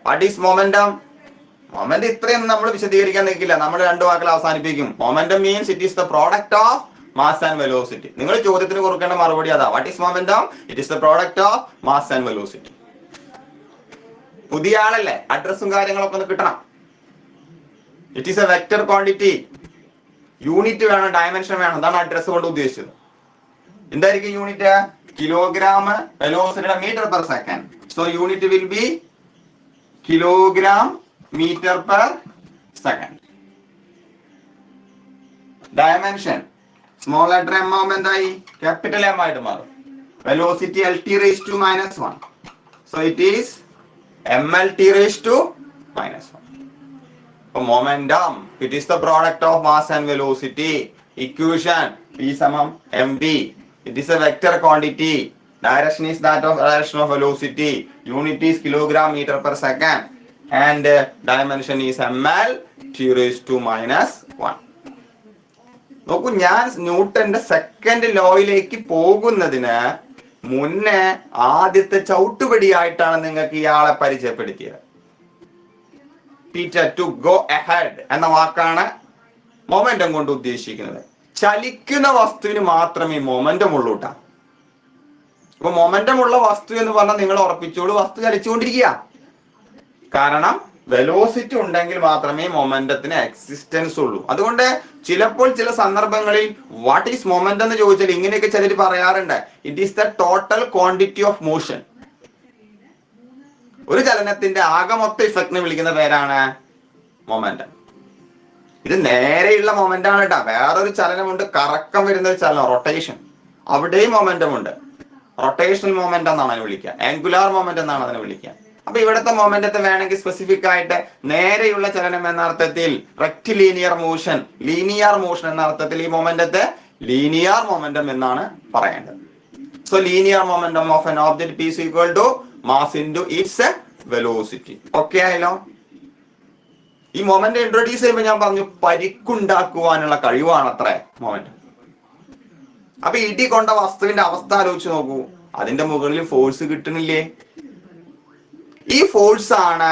What is momentum? മൊമെന്റം ഇത്രയും നമ്മൾ വിശദീകരിക്കാൻ നിൽക്കില്ല, നമ്മൾ രണ്ടു വാക്കിൽ അവസാനിപ്പിക്കും. Momentum means it is the product of mass and velocity. നിങ്ങൾ ചോദ്യത്തിന് കൊടുക്കേണ്ട മറുപടി അതാ. What is momentum? It is the product of mass and velocity. പുതിയ ആളല്ലേ, അഡ്രസ്സും കാര്യങ്ങളൊക്കെ ഒന്ന് കിട്ടണം. It is a vector quantity. Unit വേണം, ഡയമെൻഷൻ വേണം. അതാണ് അഡ്രസ് കൊണ്ട് ഉദ്ദേശിച്ചത്. എന്തായിരിക്കും unit? Kilogram velocity metre per second. So unit will be kilogram metre per second. Dimension small letter m ആവുമ്പോൾ എന്തായി? ക്യാപിറ്റൽ എം ആയിട്ട് മാറും. Velocity LT raised to -1. So it is MLT raised to -1. Momentum, it is the product of mass and velocity. Equation P സമം mv. It is a vector quantity. Direction is that of direction of velocity. Unit is kilogram meter per second. And dimension is ml t raised to -1. നോക്കൂ, ഞാൻ ന്യൂട്ടന്റെ സെക്കൻഡ് ലോയിലേക്ക് പോകുന്നതിന് മുന്നേ ആദ്യത്തെ ചവിട്ടുപടിയായിട്ടാണ് നിങ്ങൾക്ക് ഇയാളെ പരിചയപ്പെടുത്തിയത്. Peter to go ahead എന്ന വാക്കാണ് മൊമെന്റം കൊണ്ട് ഉദ്ദേശിക്കുന്നത്. ചലിക്കുന്ന വസ്തുവിന് മാത്രമേ മൊമെന്റം ഉള്ളൂ ട്ടാ. അപ്പൊ മൊമെന്റം ഉള്ള വസ്തു എന്ന് പറഞ്ഞാൽ നിങ്ങൾ ഉറപ്പിച്ചോളൂ, വസ്തു ചലിച്ചുകൊണ്ടിരിക്കുക. കാരണം വെലോസിറ്റി ഉണ്ടെങ്കിൽ മാത്രമേ മൊമെന്റത്തിന് എക്സിസ്റ്റൻസ് ഉള്ളൂ. അതുകൊണ്ട് ചിലപ്പോൾ ചില സന്ദർഭങ്ങളിൽ വാട്ട് ഈസ് മൊമെന്റം എന്ന് ചോദിച്ചാൽ ഇങ്ങനെയൊക്കെ ചിലർ പറയാറുണ്ട്. It is the total quantity of motion. ഒരു ചലനത്തിന്റെ ആകമൊത്ത ഇഫക്റ്റിനെ വിളിക്കുന്ന പേരാണ് മൊമെന്റം. ഇത് നേരെയുള്ള മൊമെന്റം ആണ് കേട്ടാ. വേറൊരു ചലനമുണ്ട്, കറക്കം വരുന്ന ഒരു ചലനം, റൊട്ടേഷൻ. അവിടെയും മൊമെന്റം ഉണ്ട്. റൊട്ടേഷണൽ മൊമെന്റം എന്നാണ് അതിനെ വിളിക്കുക, ആംഗുലാർ മൊമെന്റം എന്നാണ് അതിനെ വിളിക്കുക. അപ്പൊ ഇവിടുത്തെ മൊമെന്റത്തെ വേണമെങ്കിൽ സ്പെസിഫിക് ആയിട്ട് നേരെയുള്ള ചലനം എന്ന അർത്ഥത്തിൽ, റെക്റ്റിലീനിയർ മോഷൻ, ലീനിയർ മോഷൻ എന്ന അർത്ഥത്തിൽ ഈ മൊമെന്റത്തെ ലീനിയർ മൊമെന്റം എന്നാണ് പറയേണ്ടത്. So linear momentum of an object P is equal to mass into its velocity. Okay ആയല്ലോ? ഈ മൊമെന്റ് ഇൻട്രൊഡ്യൂസ് ചെയ്യുമ്പോൾ ഞാൻ പറഞ്ഞു പരിക്കുണ്ടാക്കുവാനുള്ള കഴിവാണ് അത്രേ മൊമെന്റ്. അപ്പൊ ഇടി കൊണ്ട വസ്തുവിന്റെ അവസ്ഥ ആലോചിച്ച് നോക്കൂ. അതിന്റെ മുകളിൽ ഫോഴ്സ് കിട്ടുന്നില്ലേ? ഈ ഫോഴ്സ് ആണ്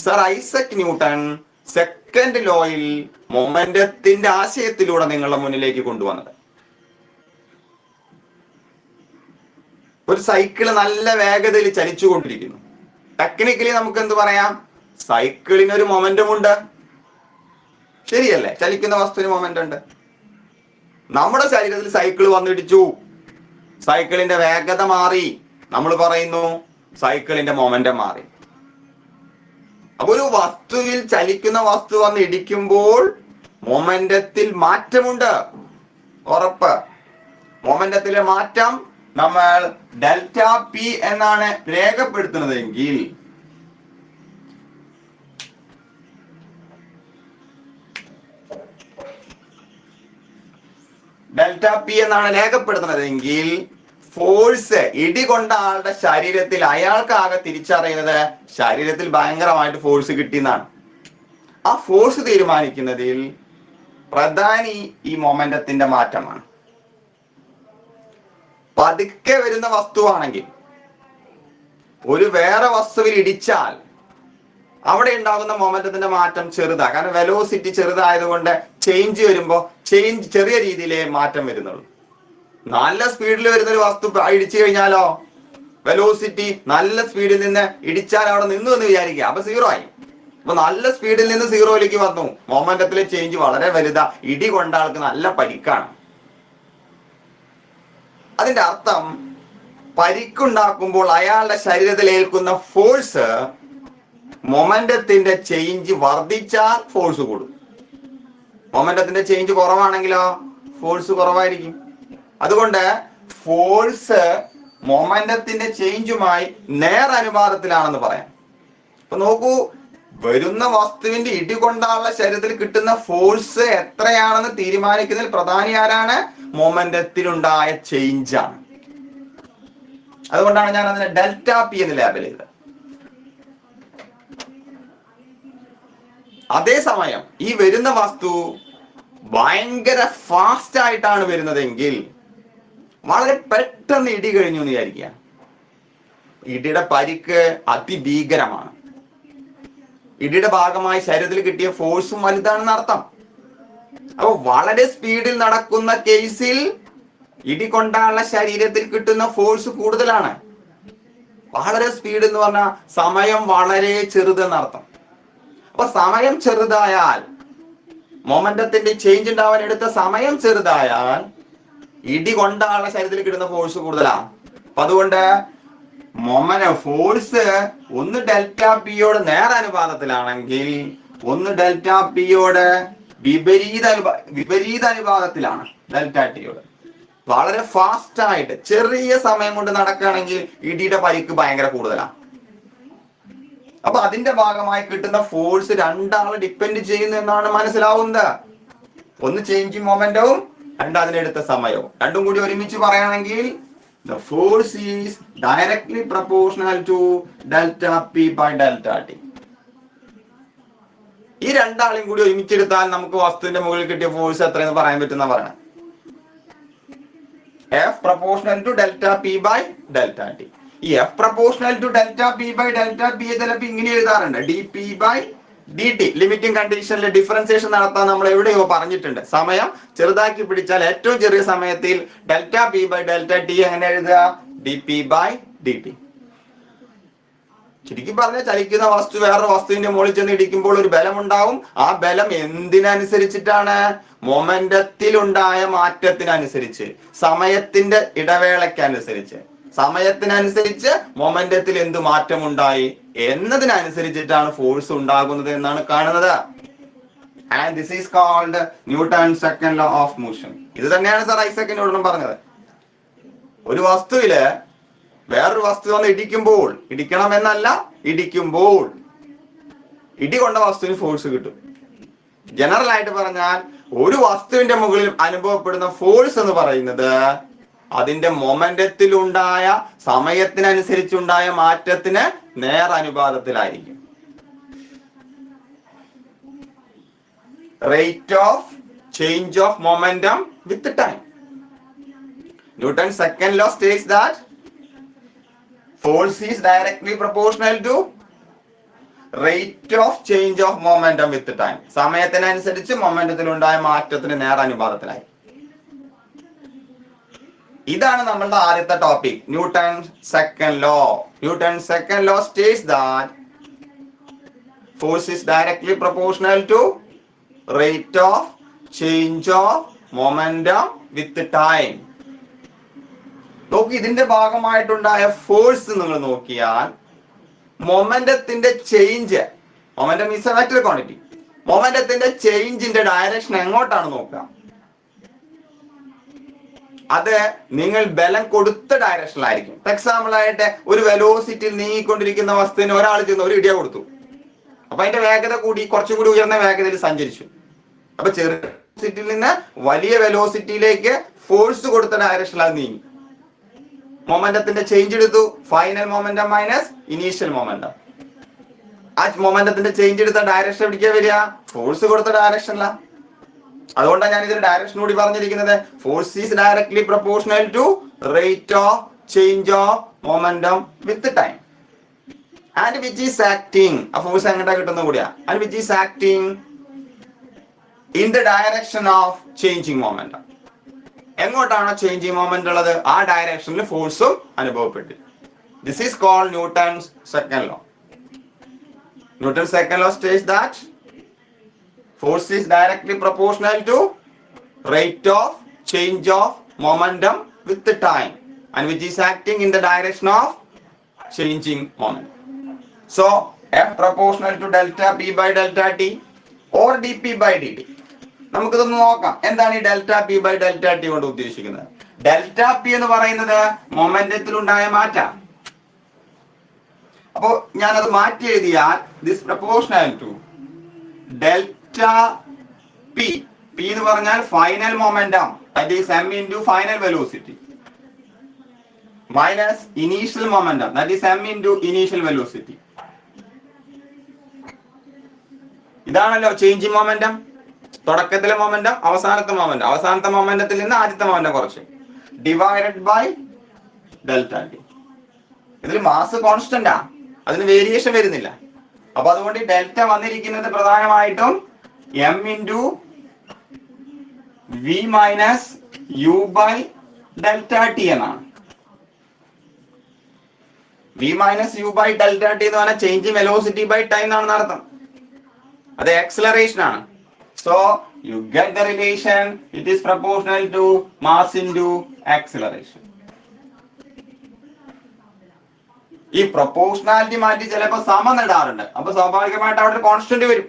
സർ ഐസക് ന്യൂട്ടൺ സെക്കൻഡ് ലോയിൽ മൊമെന്റത്തിന്റെ ആശയത്തിലൂടെ നിങ്ങളുടെ മുന്നിലേക്ക് കൊണ്ടുവന്നത്. ഒരു സൈക്കിള് നല്ല വേഗതയിൽ ചലിച്ചുകൊണ്ടിരിക്കുന്നു. ടെക്നിക്കലി നമുക്ക് എന്ത് പറയാം? സൈക്കിളിന് ഒരു മൊമെന്റം ഉണ്ട്, ശരിയല്ലേ? ചലിക്കുന്ന വസ്തുവിന് മൊമെന്റം ഉണ്ട്. നമ്മുടെ ശരീരത്തിൽ സൈക്കിൾ വന്നിടിച്ചു, സൈക്കിളിന്റെ വേഗത മാറി, നമ്മൾ പറയുന്നു സൈക്കിളിന്റെ മൊമെന്റം മാറി. അപ്പൊ ഒരു വസ്തുവിൽ ചലിക്കുന്ന വസ്തു വന്ന് ഇടിക്കുമ്പോൾ മൊമെന്റത്തിൽ മാറ്റമുണ്ട്, ഉറപ്പ്. മൊമെന്റത്തിലെ മാറ്റം നമ്മൾ ഡെൽറ്റ പി എന്നാണ് രേഖപ്പെടുത്തുന്നതെങ്കിൽ ഫോഴ്സ് ഇടി കൊണ്ട ആളുടെ ശരീരത്തിൽ അയാൾക്കാകെ തിരിച്ചറിയുന്നത് ശരീരത്തിൽ ഭയങ്കരമായിട്ട് ഫോഴ്സ് കിട്ടിയെന്നാണ്. ആ ഫോഴ്സ് തീരുമാനിക്കുന്നതിൽ പ്രധാനി ഈ മൊമെന്റത്തിന്റെ മാറ്റമാണ്. പതുക്കെ വരുന്ന വസ്തുവാണെങ്കിൽ ഒരു വേറെ വസ്തുവിൽ ഇടിച്ചാൽ അവിടെ ഉണ്ടാകുന്ന മൊമെന്റത്തിന്റെ മാറ്റം ചെറുതാ. കാരണം വെലോസിറ്റി ചെറുതായതുകൊണ്ട് ചേഞ്ച് വരുമ്പോ ചെറിയ രീതിയിലേ മാറ്റം വരുന്നുള്ളൂ. നല്ല സ്പീഡിൽ വരുന്ന ഒരു വസ്തു ഇടിച്ചു കഴിഞ്ഞാലോ വെലോസിറ്റി നല്ല സ്പീഡിൽ നിന്ന് ഇടിച്ചാൽ അവിടെ നിന്നു എന്ന് വിചാരിക്കുക, അപ്പൊ 0 ആയി. അപ്പൊ നല്ല സ്പീഡിൽ നിന്ന് 0യിലേക്ക് വന്നു. മൊമെന്റത്തിലെ ചേഞ്ച് വളരെ വലുതാ. ഇടി കൊണ്ട ആൾക്ക് നല്ല പരിക്കാണ്. അതിന്റെ അർത്ഥം പരിക്കുണ്ടാക്കുമ്പോൾ അയാളുടെ ശരീരത്തിൽ ഏൽക്കുന്ന ഫോഴ്സ് മൊമെന്റത്തിന്റെ ചേഞ്ച് വർദ്ധിച്ചാൽ ഫോഴ്സ് കൂടും. മൊമെന്റത്തിന്റെ ചേഞ്ച് കുറവാണെങ്കിലോ ഫോഴ്സ് കുറവായിരിക്കും. അതുകൊണ്ട് ഫോഴ്സ് മൊമെന്റത്തിന്റെ ചേഞ്ചുമായി നേരനുപാതത്തിലാണെന്ന് പറയാം. അപ്പൊ നോക്കൂ, വരുന്ന വസ്തുവിന്റെ ഇടി കൊണ്ടുള്ള ശരീരത്തിൽ കിട്ടുന്ന ഫോഴ്സ് എത്രയാണെന്ന് തീരുമാനിക്കുന്നതിൽ പ്രധാനി ആരാണ്? മൊമെന്റത്തിലുണ്ടായ ചേഞ്ചാണ്. അതുകൊണ്ടാണ് ഞാൻ അതിനെ ഡെൽറ്റ പി എന്ന് ലേബൽ ചെയ്തത്. അതേസമയം ഈ വരുന്ന വസ്തു ഭയങ്കര ഫാസ്റ്റ് ആയിട്ടാണ് വരുന്നതെങ്കിൽ, വളരെ പെട്ടെന്ന് ഇടി കഴിഞ്ഞു എന്ന് വിചാരിക്കുക, ഇടിയുടെ പരിക്ക് അതിഭീകരമാണ്. ഇടിയുടെ ഭാഗമായി ശരീരത്തിൽ കിട്ടിയ ഫോഴ്സും വലുതാണെന്ന് അർത്ഥം. അപ്പൊ വളരെ സ്പീഡിൽ നടക്കുന്ന കേസിൽ ഇടി കൊണ്ടുള്ള ശരീരത്തിൽ കിട്ടുന്ന ഫോഴ്സ് കൂടുതലാണ്. വളരെ സ്പീഡ് എന്ന് പറഞ്ഞാൽ സമയം വളരെ ചെറുതെന്നർത്ഥം. അപ്പൊ സമയം ചെറുതായാൽ, മൊമെന്റത്തിന്റെ ചേഞ്ച് ഉണ്ടാവാൻ എടുത്ത സമയം ചെറുതായാൽ ഇടി കൊണ്ടുള്ള ശരീരത്തിൽ കിട്ടുന്ന ഫോഴ്സ് കൂടുതലാണ്. അപ്പൊ അതുകൊണ്ട് ഫോഴ്സ് ഒന്ന് ഡെൽറ്റ പിയോട് നേരനുപാതത്തിലാണെങ്കിൽ ഒന്ന് ഡെൽറ്റ പിയോട് വിപരീത അനുപാതത്തിലാണ്. ഡെൽറ്റ ടിയോട് വളരെ ഫാസ്റ്റ് ആയിട്ട് ചെറിയ സമയം കൊണ്ട് നടക്കുകയാണെങ്കിൽ ഇടിയുടെ പരിക്ക് ഭയങ്കര കൂടുതലാണ്. അപ്പൊ അതിന്റെ ഭാഗമായി കിട്ടുന്ന ഫോഴ്സ് രണ്ടാളെ ഡിപ്പെൻഡ് ചെയ്യുന്നു എന്നാണ് മനസ്സിലാവുന്നത്. ഒന്ന് ചേഞ്ചിങ് മൊമെന്റവും, രണ്ട് അതിനെടുത്ത സമയവും. രണ്ടും കൂടി ഒരുമിച്ച് പറയുകയാണെങ്കിൽ the force is directly proportional to delta p by delta t. ഈ രണ്ടാളെയും കൂടി ഒരുമിച്ചെടുത്താൽ നമുക്ക് വസ്തുവിന്റെ മുകളിൽ കിട്ടിയ ഫോഴ്സ് എത്രയെന്ന് പറയാൻ പറ്റുന്ന പറയണം. F proportional to delta p by delta t. ഈ F proportional to delta p by delta p ചിലപ്പോൾ ഇങ്ങനെ എഴുതാറുണ്ട്, dp by dt. ലിമിറ്റിംഗ് കണ്ടീഷനിലെ ഡിഫറൻസിയേഷൻ നടത്താൻ നമ്മൾ എവിടെയോ പറഞ്ഞിട്ടുണ്ട്. സമയം ചെറുതാക്കി പിടിച്ചാൽ ഏറ്റവും ചെറിയ സമയത്തിൽ delta p by delta t എങ്ങനെ എഴുതുക? dp by dt. ശരിക്കും പറഞ്ഞാൽ ചലിക്കുന്ന വസ്തു വേറൊരു വസ്തുവിന്റെ മുകളിൽ ചെന്ന് ഇടിക്കുമ്പോൾ ഒരു ബലം ഉണ്ടാവും. ആ ബലം എന്തിനനുസരിച്ചിട്ടാണ്? മൊമെന്റത്തിലുണ്ടായ മാറ്റത്തിനനുസരിച്ച്, സമയത്തിന്റെ ഇടവേളയ്ക്കനുസരിച്ച്. സമയത്തിനനുസരിച്ച് മൊമെന്റത്തിൽ എന്ത് മാറ്റം ഉണ്ടായി എന്നതിനനുസരിച്ചിട്ടാണ് ഫോഴ്സ് ഉണ്ടാകുന്നത് എന്നാണ് കാണുന്നത്. And this is called Newton's second law of motion. ഇത് തന്നെയാണ് സർ ഐസക് ന്യൂട്ടൺ പറഞ്ഞത്. ഒരു വസ്തുവില് വേറൊരു വസ്തു വന്ന് ഇടിക്കുമ്പോൾ, ഇടിക്കണമെന്നല്ല, ഇടിക്കുമ്പോൾ ഇടി കൊണ്ട വസ്തുവിന് ഫോഴ്സ് കിട്ടും. ജനറൽ ആയിട്ട് പറഞ്ഞാൽ ഒരു വസ്തുവിന്റെ മുകളിൽ അനുഭവപ്പെടുന്ന ഫോഴ്സ് എന്ന് പറയുന്നത് അതിന്റെ മൊമെന്റത്തിലുണ്ടായ സമയത്തിനനുസരിച്ചുണ്ടായ മാറ്റത്തിന് നേരനുപാതത്തിലായിരിക്കും. Rate of change of momentum with time. Newton's second law states that force is directly proportional to rate of change of momentum with time. സമയത്തിനനുസരിച്ച് മൊമെന്റത്തിലുണ്ടായ മാറ്റത്തിന് നേരനുപാതത്തിലായി. ഇതാണ് നമ്മളുടെ ആദ്യത്തെ topic, newton second law. Newton second law states that force is directly proportional to rate of change of momentum with time. നോക്കി, ഇതിന്റെ ഭാഗമായിട്ടുണ്ടായ ഫോഴ്സ് നിങ്ങൾ നോക്കിയാൽ മൊമെന്റത്തിന്റെ change, momentum is a vector quantity, മൊമെന്റത്തിന്റെ ചേഞ്ചിന്റെ ഡയറക്ഷൻ എങ്ങോട്ടാണ് നോക്കുക? അത് നിങ്ങൾ ബലം കൊടുത്ത ഡയറക്ഷനിലായിരിക്കും. എക്സാമ്പിൾ ആയിട്ട് ഒരു വെലോസിറ്റിയിൽ നീങ്ങിക്കൊണ്ടിരിക്കുന്ന വസ്തുവിന് ഒരാൾ ചെന്ന് ഒരു ഇടിയ കൊടുത്തു. അപ്പൊ അതിന്റെ വേഗത കൂടി, കുറച്ചും കൂടി ഉയർന്ന വേഗതയിൽ സഞ്ചരിച്ചു. അപ്പൊ ചെറിയ വെലോസിറ്റിയിൽ നിന്ന് വലിയ വെലോസിറ്റിയിലേക്ക് ഫോഴ്സ് കൊടുത്ത ഡയറക്ഷനിൽ അത് നീങ്ങി. മൊമെന്റത്തിന്റെ ചേഞ്ച് എടുത്തു, final momentum minus initial momentum. ആ മൊമെന്റത്തിന്റെ ചേഞ്ച് എടുത്ത ഡയറക്ഷൻ എവിടേക്കാ വരിക? ഫോഴ്സ് കൊടുത്ത ഡയറക്ഷനില. അതുകൊണ്ടാണ് ഞാൻ ഇതിന്റെ ഡയറക്ഷൻ കൂടി പറഞ്ഞിരിക്കുന്നത്. Force is directly proportional to rate of change of momentum with time. And which is acting, ആ ഫോഴ്സ് എങ്ങോട്ടാ കിട്ടുന്ന കൂടിയാ, and which is acting in the direction of changing momentum. എങ്ങോട്ടാണോ ചേഞ്ചിങ് മൊമെന്റ് ഉള്ളത് ആ ഡയറക്ഷനിൽ ഫോഴ്സും അനുഭവപ്പെട്ടു. This is called Newton's second law. Newton's second law states that force is directly proportional to rate of change of momentum with the time, and which is acting in the direction of changing moment. So F proportional to delta P by delta T or dP by dt. നമുക്കിതൊന്ന് നോക്കാം. എന്താണ് ഈ delta p by delta t കൊണ്ട് ഉദ്ദേശിക്കുന്നത്? ഡെൽറ്റ പി എന്ന് പറയുന്നത് മൊമെന്റത്തിലുണ്ടായ മാറ്റാ. അപ്പോ ഞാനത് മാറ്റി എഴുതിയാൽ this proportional to delta p, p എന്ന് പറഞ്ഞാൽ final momentum, that is m into final velocity, minus initial momentum, that is m into initial velocity. ഇതാണല്ലോ ചേഞ്ചിങ് മൊമെന്റം. തുടക്കത്തിലെ മൊമെന്റം, അവസാനത്തെ മൊമെന്റം, അവസാനത്തെ മൊമെന്റത്തിൽ നിന്ന് ആദ്യത്തെ മൊമെന്റം കുറച്ച്, ഡിവൈഡഡ് ബൈ ഡെൽറ്റ ടി. ഇതിൽ മാസ് കോൺസ്റ്റന്റാ, അതിന് വേരിയേഷൻ വരുന്നില്ല. അപ്പൊ അതുകൊണ്ട് ഡെൽറ്റ വന്നിരിക്കുന്നത് പ്രധാനമായിട്ടും m into v minus u by delta t എന്നാണ്. v minus u by delta t എന്ന് പറഞ്ഞാൽ ചേഞ്ച് വെലോസിറ്റി ബൈ ടൈം എന്നാണ് അർത്ഥം. അത് ആക്സിലറേഷൻ ആണ്. So you get the relation, it is proportional to mass into acceleration. ഈ പ്രൊപ്പോർഷണാലിറ്റി മാറ്റി ചിലപ്പോൾ സമം ഇടാറുണ്ട്. അപ്പൊ സ്വാഭാവികമായിട്ട് അവിടെ ഒരു കോൺസ്റ്റന്റ് വരും.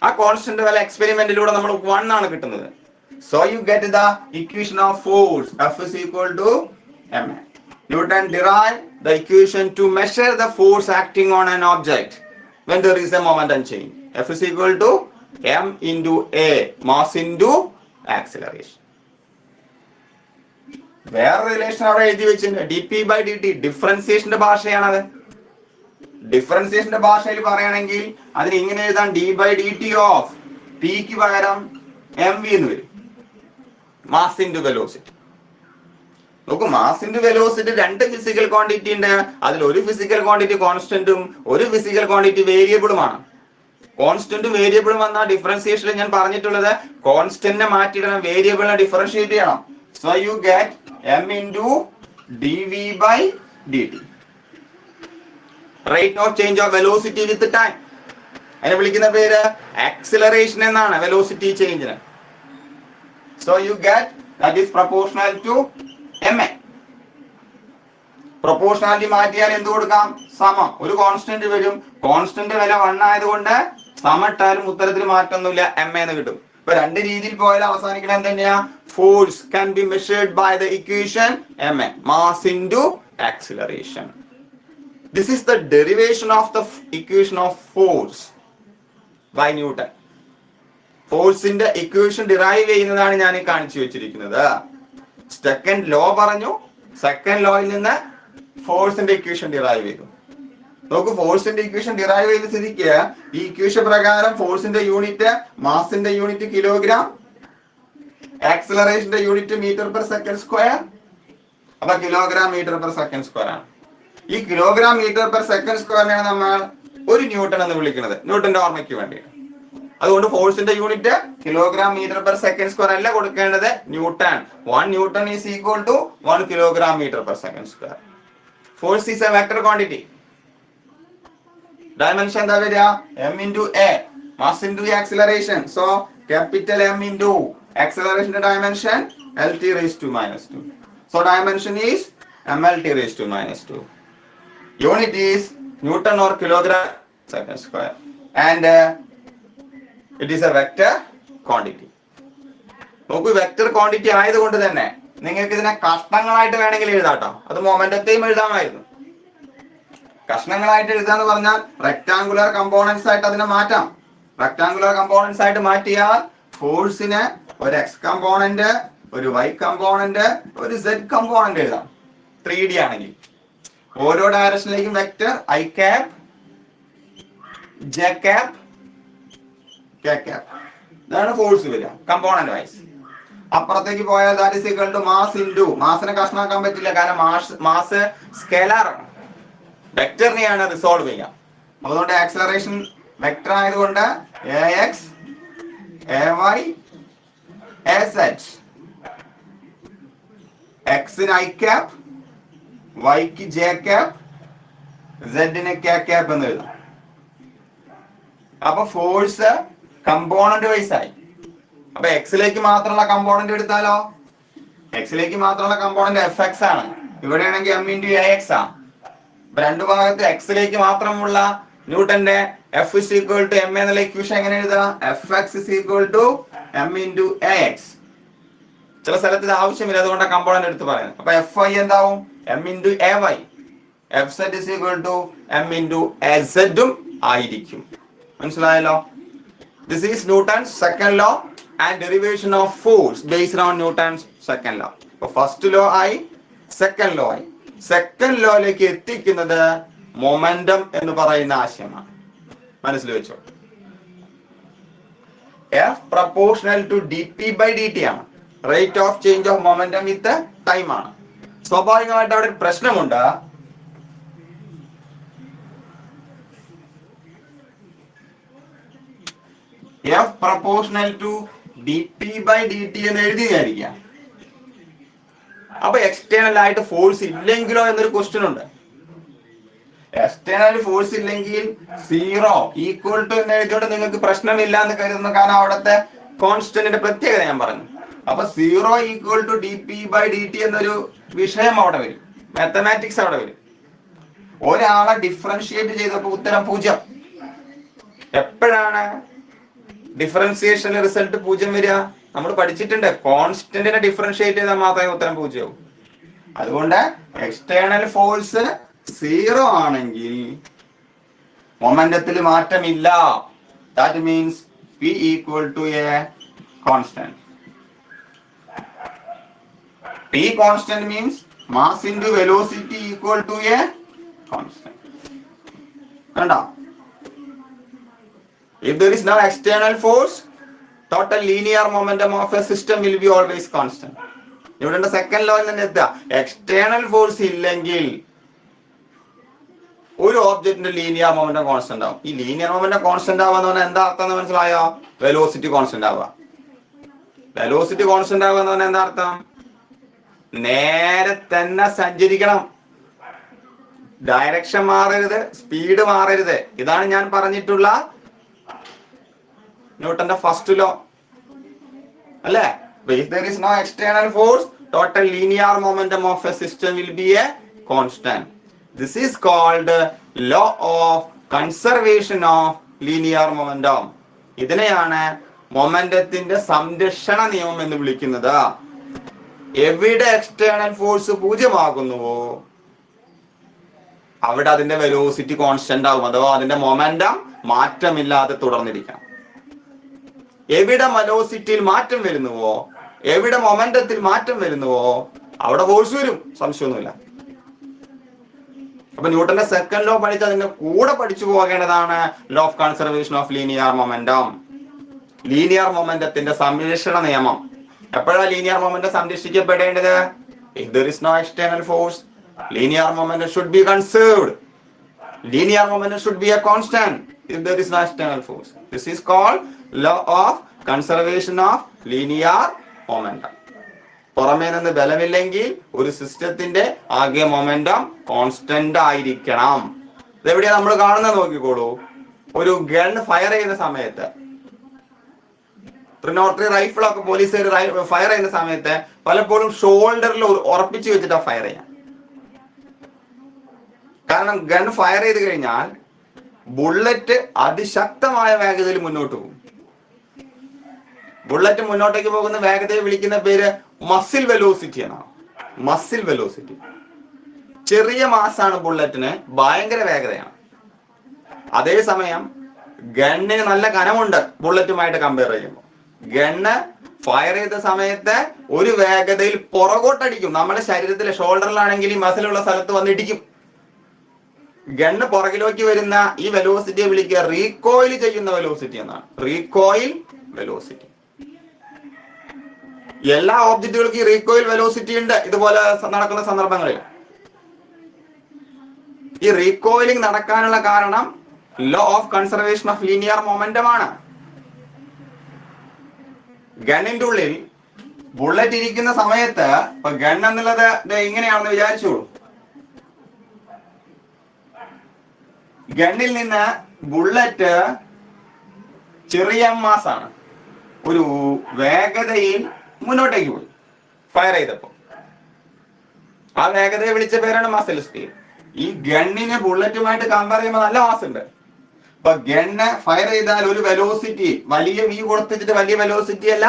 ആ കോൺസ്റ്റന്റ് വല്ല എക്സ്പെരിമെന്റിലൂടെ നമ്മൾ 1 ആണ് കിട്ടുന്നത്. So you get the equation of force F is equal to ma. Newton derived the equation to measure the force acting on an object when there is a momentum change. F is equal to m into a, mass into acceleration. വേറെ റിലേഷൻ അവിടെ എഴുതി വെച്ചിട്ടുണ്ട്, D P by D T. ഡിഫറൻസിയേഷന്റെ ഭാഷയാണത്. ഡിഫറൻസിയേഷന്റെ ഭാഷയിൽ പറയുകയാണെങ്കിൽ അതിന് ഇങ്ങനെ എഴുതാൻ, D by D T of പിക്ക് പകരം എം വി എന്ന് വരും, മാസ് ഇൻറ്റു വെലോസിറ്റി. നോക്കൂ, മാസ് ഇൻറ്റു വെലോസിറ്റി രണ്ട് ഫിസിക്കൽ ക്വാണ്ടിറ്റി ഉണ്ട്. അതിൽ ഒരു ഫിസിക്കൽ ക്വാണ്ടിറ്റി കോൺസ്റ്റന്റും ഒരു ഫിസിക്കൽ ക്വാണ്ടിറ്റി വേരിയബിളുമാണ്. കോൺസ്റ്റന്റും വേരിയബിളും വന്ന ഡിഫറൻസിയേഷനിൽ ഞാൻ പറഞ്ഞിട്ടുള്ളത് കോൺസ്റ്റന്റിനെ മാറ്റിയിടണം, വേരിയബിളിനെ ഡിഫറൻഷിയേറ്റ് ചെയ്യണം. So you get m into dv by dt, rate of change of velocity with time. അതിനെ വിളിക്കുന്ന പേര് ആക്സിലറേഷൻ എന്നാണ്, വെലോസിറ്റി ചേഞ്ചിന്. So you get that is proportional to ma. Proportionality മാറ്റിയാൽ എന്ത് കൊടുക്കാം? സമം. ഒരു കോൺസ്റ്റന്റ് വരും, കോൺസ്റ്റന്റ് വില 1 ആയതുകൊണ്ട് സമട്ടാലും ഉത്തരത്തിൽ മാറ്റൊന്നുമില്ല, m എന്ന് കിട്ടും. ഇപ്പൊ രണ്ട് രീതിയിൽ പോയാൽ അവസാനിക്കണം എന്തെന്നെയാ? Force can be measured by the equation ma, mass into acceleration. This is the derivation of the equation of force by Newton. ഫോഴ്സിന്റെ ഇക്വേഷൻ ഡിറൈവ് ചെയ്യുന്നതാണ് ഞാൻ ഈ കാണിച്ചു വെച്ചിരിക്കുന്നത്. സെക്കൻഡ് ലോ പറഞ്ഞു, സെക്കൻഡ് ലോയിൽ നിന്ന് ഫോഴ്സിന്റെ ഇക്വേഷൻ ഡിറൈവ് ചെയ്തു. നോക്കൂ, ഫോഴ്സിന്റെ ഇക്വേഷൻ ഡിറൈവ് ചെയ്ത സ്ഥിതിക്ക് ഈ ഇക്വേഷൻ പ്രകാരം ഫോഴ്സിന്റെ യൂണിറ്റ്, മാസിന്റെ യൂണിറ്റ് കിലോഗ്രാം, ആക്സിലറേഷന്റെ unit metre per second square. അപ്പൊ kilogram metre per second square ആണ്. ഈ കിലോഗ്രാം മീറ്റർ പെർ സെക്കൻഡ് സ്ക്വയറിനെയാണ് നമ്മൾ ഒരു ന്യൂട്ടൺ എന്ന് വിളിക്കുന്നത്, ന്യൂട്ടന്റെ ഓർമ്മയ്ക്ക് വേണ്ടി. അതുകൊണ്ട് ഫോഴ്സിന്റെ unit kilogram metre per second square അല്ല കൊടുക്കേണ്ടത്, newton. 1 newton is equal to 1 kilogram metre per second square. Force is a vector quantity. Dimension എന്താ വരിക? m into a, mass into acceleration. So capital M into acceleration dimension lt raised to minus 2. So dimension is mlt raised to minus 2. Unit is Newton or kilogram second square, and it is a vector quantity. നോക്കൂ, വെക്ടർ ക്വാണ്ടിറ്റി ആയതുകൊണ്ട് തന്നെ നിങ്ങൾക്ക് ഇതിനെ കഷ്ണങ്ങളായിട്ട് വേണമെങ്കിൽ എഴുതാട്ടോ. അത് മൊമെന്റത്തെയും എഴുതാമായിരുന്നു. കഷ്ണങ്ങളായിട്ട് എഴുതാന്ന് പറഞ്ഞാൽ റെക്ടാങ്കുലർ കമ്പോണൻസ് ആയിട്ട് അതിനെ മാറ്റാം. റെക്ടാങ്കുലർ കമ്പോണൻസ് ആയിട്ട് മാറ്റിയാൽ ഫോഴ്സിന് ഒരു എക്സ് കമ്പോണന്റ്, ഒരു വൈ കമ്പോണന്റ്, ഒരു സെഡ് കമ്പോണന്റ് എഴുതാം. 3D ആണെങ്കിൽ ഓരോ ഡയറക്ഷനിലേക്കും vector I cap J cap K cap. ഇതാണ് ഫോഴ്സ് വരിക കമ്പോണന്റ് വൈസ്. അപ്പുറത്തേക്ക് പോയാൽ that is equal to mass into, മാസിനെ കഷ്ണാക്കാൻ പറ്റില്ല കാരണം മാസ് സ്കേലാർ ആണ്, വെക്ടറിനെയാണ് റിസോൾവ് ചെയ്യുക. അതുകൊണ്ട് ആക്സലറേഷൻ വെക്ടർ ആയതുകൊണ്ട് ax ay az, എക്സിന് ഐ ക്യാപ്, വൈക്ക് ജെ ക്യാപ്, സെഡിന് കെ ക്യാപ് എന്ന് എഴുതാം. അപ്പൊ ഫോഴ്സ് കമ്പോണന്റ് വൈസ് ആയി. അപ്പൊ എക്സിലേക്ക് മാത്രമുള്ള കമ്പോണന്റ് എടുത്താലോ, എക്സിലേക്ക് മാത്രമുള്ള കമ്പോണന്റ് എഫ് എക്സ് ആണ്, ഇവിടെയാണെങ്കിൽ എം ഇൻറ്റു എ എക്സ് ആണ്. അപ്പൊ രണ്ടു ഭാഗത്ത് എക്സിലേക്ക് മാത്രമുള്ള ന്യൂട്ടന്റെ F is equal to M എന്നുള്ള ഇക്വേഷൻ എങ്ങനെ എഴുതാം, F X is equal to M into A X. ചില സ്ഥലത്ത് ഇത് ആവശ്യമില്ല, അതുകൊണ്ട് കമ്പോണന്റ് എടുത്ത് പറയുന്നത്. അപ്പൊ എഫ് ഐ എന്താവും, M into A Y, F Z is equal to M into A സെഡും ആയിരിക്കും. മനസ്സിലായല്ലോ? This is Newton's second law and derivation of force based on Newton's second law. So first law ആയി, second law ആയി. സെക്കൻഡ് ലോയിലേക്ക് എത്തിക്കുന്നത് മൊമെന്റം എന്ന് പറയുന്ന ആശയമാണ്. മനസ്സിൽ വെച്ചോ. F proportional to dp by dt ആണ്. Rate of change of momentum with time ആണ്. സ്വാഭാവികമായിട്ട് അവിടെ ഒരു പ്രശ്നമുണ്ട്. F proportional to dp by dt എന്ന് എഴുതിയായിരിക്കാം. അപ്പൊ എക്സ്റ്റേണൽ ആയിട്ട് ഫോഴ്സ് ഇല്ലെങ്കിലോ എന്നൊരു ക്വസ്റ്റ്യൻ ഉണ്ട്. എക്സ്റ്റേണൽ ഫോഴ്സ് ഇല്ലെങ്കിൽ സീറോ ഈക്വൽ ടു എന്ന് എഴുതിയോണ്ട് നിങ്ങൾക്ക് പ്രശ്നമില്ല എന്ന് കരുതുന്നു, കാരണം അവിടുത്തെ കോൺസ്റ്റന്റിന്റെ പ്രത്യേകത ഞാൻ പറഞ്ഞു. അപ്പൊ zero equal to d P by D t എന്നൊരു വിഷയം അവിടെ വരും, മാത്തമാറ്റിക്സ് അവിടെ വരും. ഒരാളെ ഡിഫറൻഷിയേറ്റ് ചെയ്തപ്പോ ഉത്തരം 0. എപ്പോഴാണ് ഡിഫറൻസിയേഷനിലെ റിസൾട്ട് 0 വരിക? നമ്മൾ പഠിച്ചിട്ടുണ്ട്, കോൺസ്റ്റന്റിനെ ഡിഫറൻഷിയേറ്റ് ചെയ്താൽ മാത്രമേ ഉത്തരം 0 ആവൂ. അതുകൊണ്ട് എക്സ്റ്റേണൽ ഫോഴ്സ് 0 ആണെങ്കിൽ മൊമെന്റത്തിൽ മാറ്റമില്ല. That means P equal to a constant. P constant means mass into velocity equal to a constant. കണ്ടോ? If there is no external force, total linear momentum of a system will be always constant. ഇവിടെ സെക്കൻഡ് ലോയിൽ തന്നെ എത്തുക. എക്സ്റ്റേണൽ ഫോഴ്സ് ഇല്ലെങ്കിൽ ഒരു ഓബ്ജക്റ്റിന്റെ ലീനിയർ മൊമെന്റം കോൺസ്റ്റന്റ് ആവും. ഈ ലീനിയർ മൊമെന്റം കോൺസ്റ്റന്റ് ആവുക എന്ന് പറഞ്ഞാൽ എന്താ അർത്ഥം എന്ന് മനസ്സിലായോ? വെലോസിറ്റി കോൺസ്റ്റന്റ് ആവുക. വെലോസിറ്റി കോൺസ്റ്റന്റ് ആവുക എന്ന് പറഞ്ഞാൽ എന്താ അർത്ഥം? നേരെ തന്നെ സഞ്ചരിക്കണം, ഡയറക്ഷൻ മാറരുത്, സ്പീഡ് മാറരുത്. ഇതാണ് ഞാൻ പറഞ്ഞിട്ടുള്ള ന്യൂട്ടന്റെ ഫസ്റ്റ് ലോ അല്ലേ? If there is no external force, total linear momentum of a system will be a constant. This is called law of conservation of linear momentum. ഇതിനെയാണ് മൊമെന്റത്തിന്റെ സംരക്ഷണ നിയമം എന്ന് വിളിക്കുന്നത്. എവിടെ എക്സ്റ്റേണൽ ഫോഴ്സ് 0 ആകുന്നുവോ അവിടെ അതിന്റെ വെലോസിറ്റി കോൺസ്റ്റന്റ് ആകും, അഥവാ അതിന്റെ മൊമെന്റം മാറ്റമില്ലാതെ തുടർന്നിരിക്കണം. എവിടെ വെലോസിറ്റിയിൽ മാറ്റം വരുന്നുവോ, എവിടെ മൊമെന്റത്തിൽ മാറ്റം വരുന്നുവോ അവിടെ ഫോഴ്സ് വരും, സംശയമൊന്നുമില്ല. അപ്പൊ ന്യൂട്ടന്റെ സെക്കൻഡ് ലോ പഠിച്ച് അതിന്റെ കൂടെ പഠിച്ചു പോകേണ്ടതാണ് law of conservation of linear momentum. Linear മൊമെന്റത്തിന്റെ സംരക്ഷണ നിയമം. എപ്പോഴാണ് ലീനിയർ മൊമെന്റം സംരക്ഷിക്കപ്പെടേണ്ടത്? If there is no external force, linear momentum should be conserved. Linear momentum should be a constant if there is no external force. This is called law of conservation of linear momentum. പുറമേ നിന്ന് ബലമില്ലെങ്കിൽ ഒരു സിസ്റ്റത്തിന്റെ ആകെ മൊമെന്റം കോൺസ്റ്റന്റ് ആയിരിക്കണം. ഇതെവിടെയാ നമ്മൾ കാണുന്നത് നോക്കിക്കോളൂ. ഒരു ഗൺ ഫയർ ചെയ്യുന്ന സമയത്ത്, ട്രിനോട്ടറി റൈഫിളൊക്കെ പോലീസുകാർ ഫയർ ചെയ്യുന്ന സമയത്ത് പലപ്പോഴും ഷോൾഡറിൽ ഉറപ്പിച്ചു വെച്ചിട്ടാ ഫയർ ചെയ്യാം. കാരണം ഗൺ ഫയർ ചെയ്ത് കഴിഞ്ഞാൽ ബുള്ളറ്റ് അതിശക്തമായ വേഗതയിൽ മുന്നോട്ട് പോകും. ബുള്ളറ്റ് മുന്നോട്ടേക്ക് പോകുന്ന വേഗതയെ വിളിക്കുന്ന പേര് മസിൽ വെലോസിറ്റി എന്നാണ്. Muscle velocity. ചെറിയ മാസാണ് ബുള്ളറ്റിന്, ഭയങ്കര വേഗതയാണ്. അതേസമയം ഗണ്ണിന് നല്ല കനമുണ്ട് ബുള്ളറ്റുമായിട്ട് കമ്പയർ ചെയ്യുമ്പോൾ. ഗണ്ണ് ഫയർ ചെയ്ത സമയത്ത് ഒരു വേഗതയിൽ പുറകോട്ടടിക്കും. നമ്മുടെ ശരീരത്തിലെ ഷോൾഡറിലാണെങ്കിൽ ഈ മസിലുള്ള സ്ഥലത്ത് വന്ന് ഇടിക്കും. ഗണ്ണ് പുറകിലേക്ക് വരുന്ന ഈ വെലോസിറ്റിയെ വിളിക്കുക റീകോയിൽ ചെയ്യുന്ന വെലോസിറ്റി എന്നാണ്. Recoil velocity. എല്ലാ ഓബ്ജക്റ്റുകൾക്കും ഈ റീകോയിൽ വെലോസിറ്റി ഉണ്ട് ഇതുപോലെ നടക്കുന്ന സന്ദർഭങ്ങളിൽ. ഈ റീകോയിലിംഗ് നടക്കാനുള്ള കാരണം law of conservation of linear momentum ആണ്. ഗണ്ണിന്റെ ഉള്ളിൽ ബുള്ളറ്റ് ഇരിക്കുന്ന സമയത്ത് ഇപ്പൊ ഗൺ എന്നുള്ളത് ഇങ്ങനെയാണെന്ന് വിചാരിച്ചോളൂ. ഗണ്ണിൽ നിന്ന് ബുള്ളറ്റ് ചെറിയ മാസ് ആണ്, ഒരു വേഗതയിൽ മുന്നോട്ടേക്ക് പോയി ഫയർ ചെയ്തപ്പോ. ആ വേഗതയെ വിളിച്ച പേരാണ് മസിൽ സ്പീഡ്. ഈ ഗണ്ണിന് ബുള്ളറ്റുമായിട്ട് കമ്പയർ ചെയ്യുമ്പോൾ നല്ല മാസ് ഉണ്ട്. അപ്പൊ ഗണ്ണ് ഫയർ ചെയ്താൽ ഒരു വെലോസിറ്റി, വലിയ വി കൊടുത്തിട്ട് വലിയ വെലോസിറ്റി അല്ല,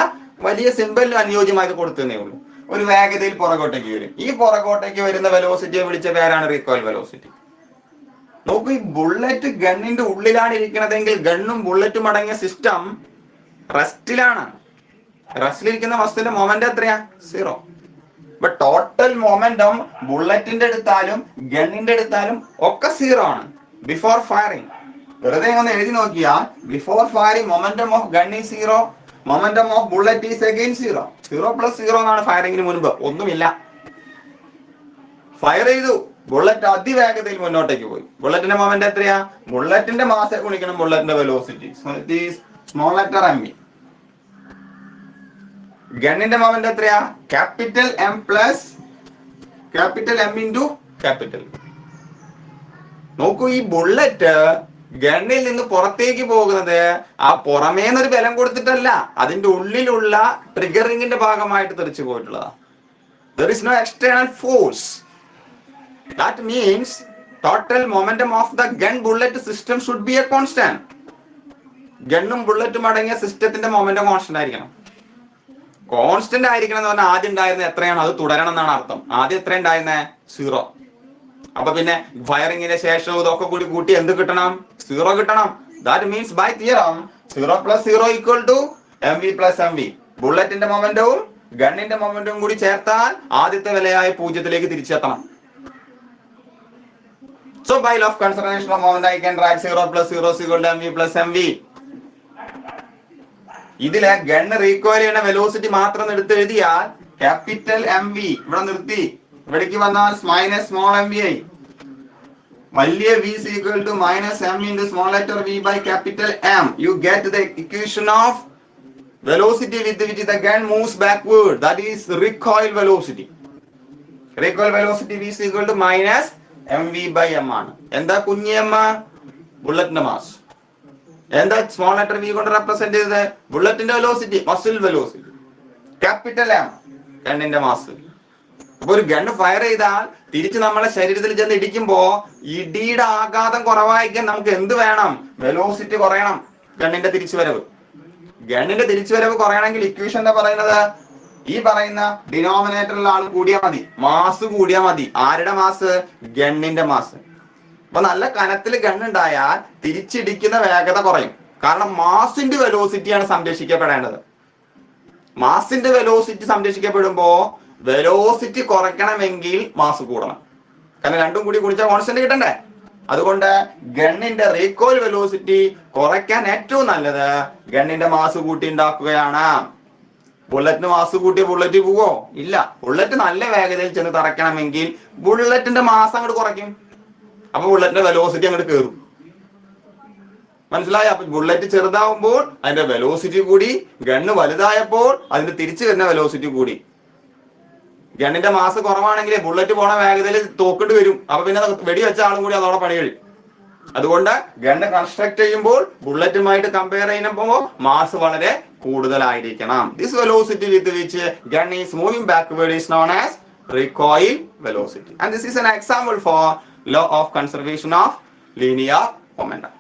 വലിയ സിമ്പിളിന് അനുയോജ്യമായിട്ട് കൊടുത്തതേ ഉള്ളൂ. ഒരു വേഗതയിൽ പുറകോട്ടേക്ക് വരും. ഈ പുറകോട്ടേക്ക് വരുന്ന വെലോസിറ്റിയെ വിളിച്ച പേരാണ് റീകോയിൽ വെലോസിറ്റി. നോക്കൂ, ഈ ബുള്ളറ്റ് ഗണ്ണിന്റെ ഉള്ളിലാണ് ഇരിക്കുന്നതെങ്കിൽ ഗണ്ണും ബുള്ളറ്റും അടങ്ങിയ സിസ്റ്റം റെസ്റ്റിലാണ്. റെസ്റ്റിലിരിക്കുന്ന വസ്തുവിന്റെ മൊമെന്റ് എത്രയാ? 0. ഇപ്പൊ ടോട്ടൽ മൊമെന്റം ബുള്ളറ്റിന്റെ എടുത്താലും ഗണ്ണിന്റെ എടുത്താലും ഒക്കെ 0 ആണ് ബിഫോർ ഫയറിംഗ്. വെറുതെ ഒന്ന് എഴുതി നോക്കിയാൽ before firing momentum of gun is 0, momentum of bullet is again 0. 0 + 0 എന്നാണ് ഫയറിംഗിന് മുൻപ്. ഒന്നുമില്ല. ഫയർ ചെയ്തു, ബുള്ളറ്റ് അതിവേഗതയിൽ മുന്നോട്ടേക്ക് പോയി. ബുള്ളറ്റിന്റെ മൊമെന്റ് എത്രയാ? ബുള്ളറ്റിന്റെ മാസ് ഗുണിക്കണം ബുള്ളറ്റിന്റെ velocity. Small letter M V. ഗണ്ണിന്റെ മൊമെന്റ് എത്രയാ? Capital M plus capital M into capital. നോക്കൂ, ഈ ബുള്ളറ്റ് ഗണ്ണിൽ നിന്ന് പുറത്തേക്ക് പോകുന്നത് ആ പുറമേന്നൊരു ബലം കൊടുത്തിട്ടല്ല, അതിന്റെ ഉള്ളിലുള്ള ട്രിഗറിങ്ങിന്റെ ഭാഗമായിട്ട് തെറിച്ചു പോയിട്ടുള്ളതാ. There is no external force. That means total momentum of the gun bullet system should be a constant. ഗണ്ണും ബുള്ളറ്റും അടങ്ങിയ സിസ്റ്റത്തിന്റെ മൊമെന്റം കോൺസ്റ്റന്റ് ആയിരിക്കണം. കോൺസ്റ്റന്റ് ആയിരിക്കണം എന്ന് പറഞ്ഞാൽ ആദ്യം ഉണ്ടായിരുന്നത് എത്രയാണ് അത് തുടരണം എന്നാണ് അർത്ഥം. ആദ്യം എത്ര ഉണ്ടായിരുന്നേ? 0. അപ്പൊ പിന്നെ ഫയറിംഗിന് ശേഷം ഇതൊക്കെ കൂടി കൂട്ടി എന്ത് കിട്ടണം? 0 കിട്ടണം. That means by theorem 0 + 0 = mv + mv. ബുള്ളറ്റിന്റെ മൊമെന്റവും ഗണ്ണിന്റെ മൊമെന്റവും കൂടി ചേർത്താൽ ആദ്യത്തെ വിലയായ 0 തിരിച്ചെത്തണം. So by law of conservation of moment I can write 0 + 0 = mv + mv. ഇതിലെ ഗണ്ണ് റീകോയിൽ ചെയ്യുന്ന വെലോസിറ്റി മാത്രം എടുത്ത് എഴുതിയാൽ ക്യാപിറ്റൽ എം വി ഇവിടെ നിർത്തി, ഇവിടേക്ക് വന്നാൽ മൈനസ് സ്മോൾ എം വി ആയി. വലിയ v = minus m into small letter v by capital M. You get the equation of velocity with which the gun moves backward. That is recoil velocity. Recoil velocity v = minus mv by m ആണ്. എന്താ കുഞ്ഞമ്മ? ബുള്ളറ്റിന്റെ മാസ്. എന്താ സ്മോൾ ലെറ്റർ v കൊണ്ട് റെപ്രസെന്റ് ചെയ്തത്? ബുള്ളറ്റിന്റെ velocity, muzzle velocity. Capital M ഗണ്ണിന്റെ മാസ്. അപ്പൊ ഒരു ഗണ്ണ് ഫയർ ചെയ്താൽ തിരിച്ച് നമ്മളെ ശരീരത്തിൽ ചെന്ന് ഇടിക്കുമ്പോ ഇടിയുടെ ആഘാതം കുറവായിരിക്കാൻ നമുക്ക് എന്ത് വേണം? വെലോസിറ്റി കുറയണം. ഗണ്ണിന്റെ തിരിച്ചുവരവ്. ഗണ്ണിന്റെ തിരിച്ചുവരവ് കുറയണമെങ്കിൽ ഇക്വേഷൻ എന്താ പറയുന്നത്? ഈ പറയുന്ന ഡിനോമിനേറ്ററിൽ ആൾ കൂടിയാൽ മതി, മാസ് കൂടിയാൽ മതി. ആരുടെ മാസ്? ഗണ്ണിന്റെ മാസ്. അപ്പൊ നല്ല കനത്തിൽ ഗണ്ണുണ്ടായാൽ തിരിച്ചിടിക്കുന്ന വേഗത കുറയും. കാരണം മാസിന്റെ വെലോസിറ്റിയാണ് സംരക്ഷിക്കപ്പെടേണ്ടത്. മാസിന്റെ വെലോസിറ്റി സംരക്ഷിക്കപ്പെടുമ്പോ വെലോസിറ്റി കുറയ്ക്കണമെങ്കിൽ മാസ് കൂടണം. കാരണം രണ്ടും കൂടി കുടിച്ചാൽ കോൺസ്റ്റന്റ് കിട്ടണ്ടേ? അതുകൊണ്ട് ഗണ്ണിന്റെ റീകോയിൽ വെലോസിറ്റി കുറയ്ക്കാൻ ഏറ്റവും നല്ലത് ഗണ്ണിന്റെ മാസ് കൂട്ടി ഉണ്ടാക്കുകയാണ്. ബുള്ളറ്റിന് മാസ് കൂട്ടിയ ബുള്ളറ്റ് പോവോ? ഇല്ല. ബുള്ളറ്റ് നല്ല വേഗതയിൽ ചെന്ന് തറയ്ക്കണമെങ്കിൽ ബുള്ളറ്റിന്റെ മാസ് അങ്ങോട്ട് കുറയ്ക്കും. അപ്പൊ ബുള്ളറ്റിന്റെ വെലോസിറ്റി അങ്ങോട്ട് കയറും. മനസ്സിലായോ? അപ്പൊ ബുള്ളറ്റ് ചെറുതാവുമ്പോൾ അതിന്റെ വെലോസിറ്റി കൂടി, ഗണ്ണ് വലുതായപ്പോൾ അതിന്റെ തിരിച്ചു വരുന്ന വെലോസിറ്റി കൂടി. ഗണ്ണിന്റെ മാസ് കുറവാണെങ്കിൽ ബുള്ളറ്റ് പോണ വേഗതയിൽ തോക്കിട്ട് വരും. അപ്പൊ പിന്നെ വെടിവെച്ച ആളും കൂടി അതോടെ പണി കഴിയും. അതുകൊണ്ട് ഗണ്ണ് കൺസ്ട്രക്ട് ചെയ്യുമ്പോൾ ബുള്ളറ്റുമായിട്ട് കമ്പയർ ചെയ്യുമ്പോൾ മാസ് വളരെ കൂടുതലായിരിക്കണം. This velocity with which gun is moving backward is known as recoil velocity. And this is an example for law of conservation of linear momentum.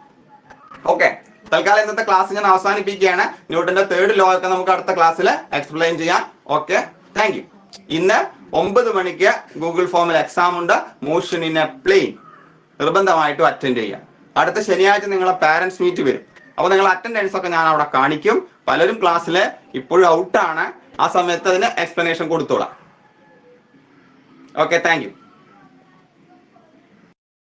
Okay. തൽക്കാലം ഇന്നത്തെ ക്ലാസ് ഞാൻ അവസാനിപ്പിക്കുകയാണ്. ന്യൂട്ടന്റെ 3rd ലോ ഒക്കെ നമുക്ക് അടുത്ത ക്ലാസ്സിൽ എക്സ്പ്ലെയിൻ ചെയ്യാം. Okay, thank you. ഇന്ന് 9 മണിക്ക് ഗൂഗിൾ ഫോമിൽ എക്സാം ഉണ്ട്. മോഷൻ ഇൻ എ പ്ലെയിൻ നിർബന്ധമായിട്ടും അറ്റൻഡ് ചെയ്യാം. അടുത്ത ശനിയാഴ്ച നിങ്ങളെ പാരന്റ്സ് മീറ്റ് വരും. അപ്പൊ നിങ്ങൾ അറ്റൻഡൻസ് ഒക്കെ ഞാൻ അവിടെ കാണിക്കും. പലരും ക്ലാസ്സിൽ ഇപ്പോഴും ഔട്ടാണ്. ആ സമയത്ത് അതിന് എക്സ്പ്ലനേഷൻ കൊടുത്തോളാം. Okay, thank you.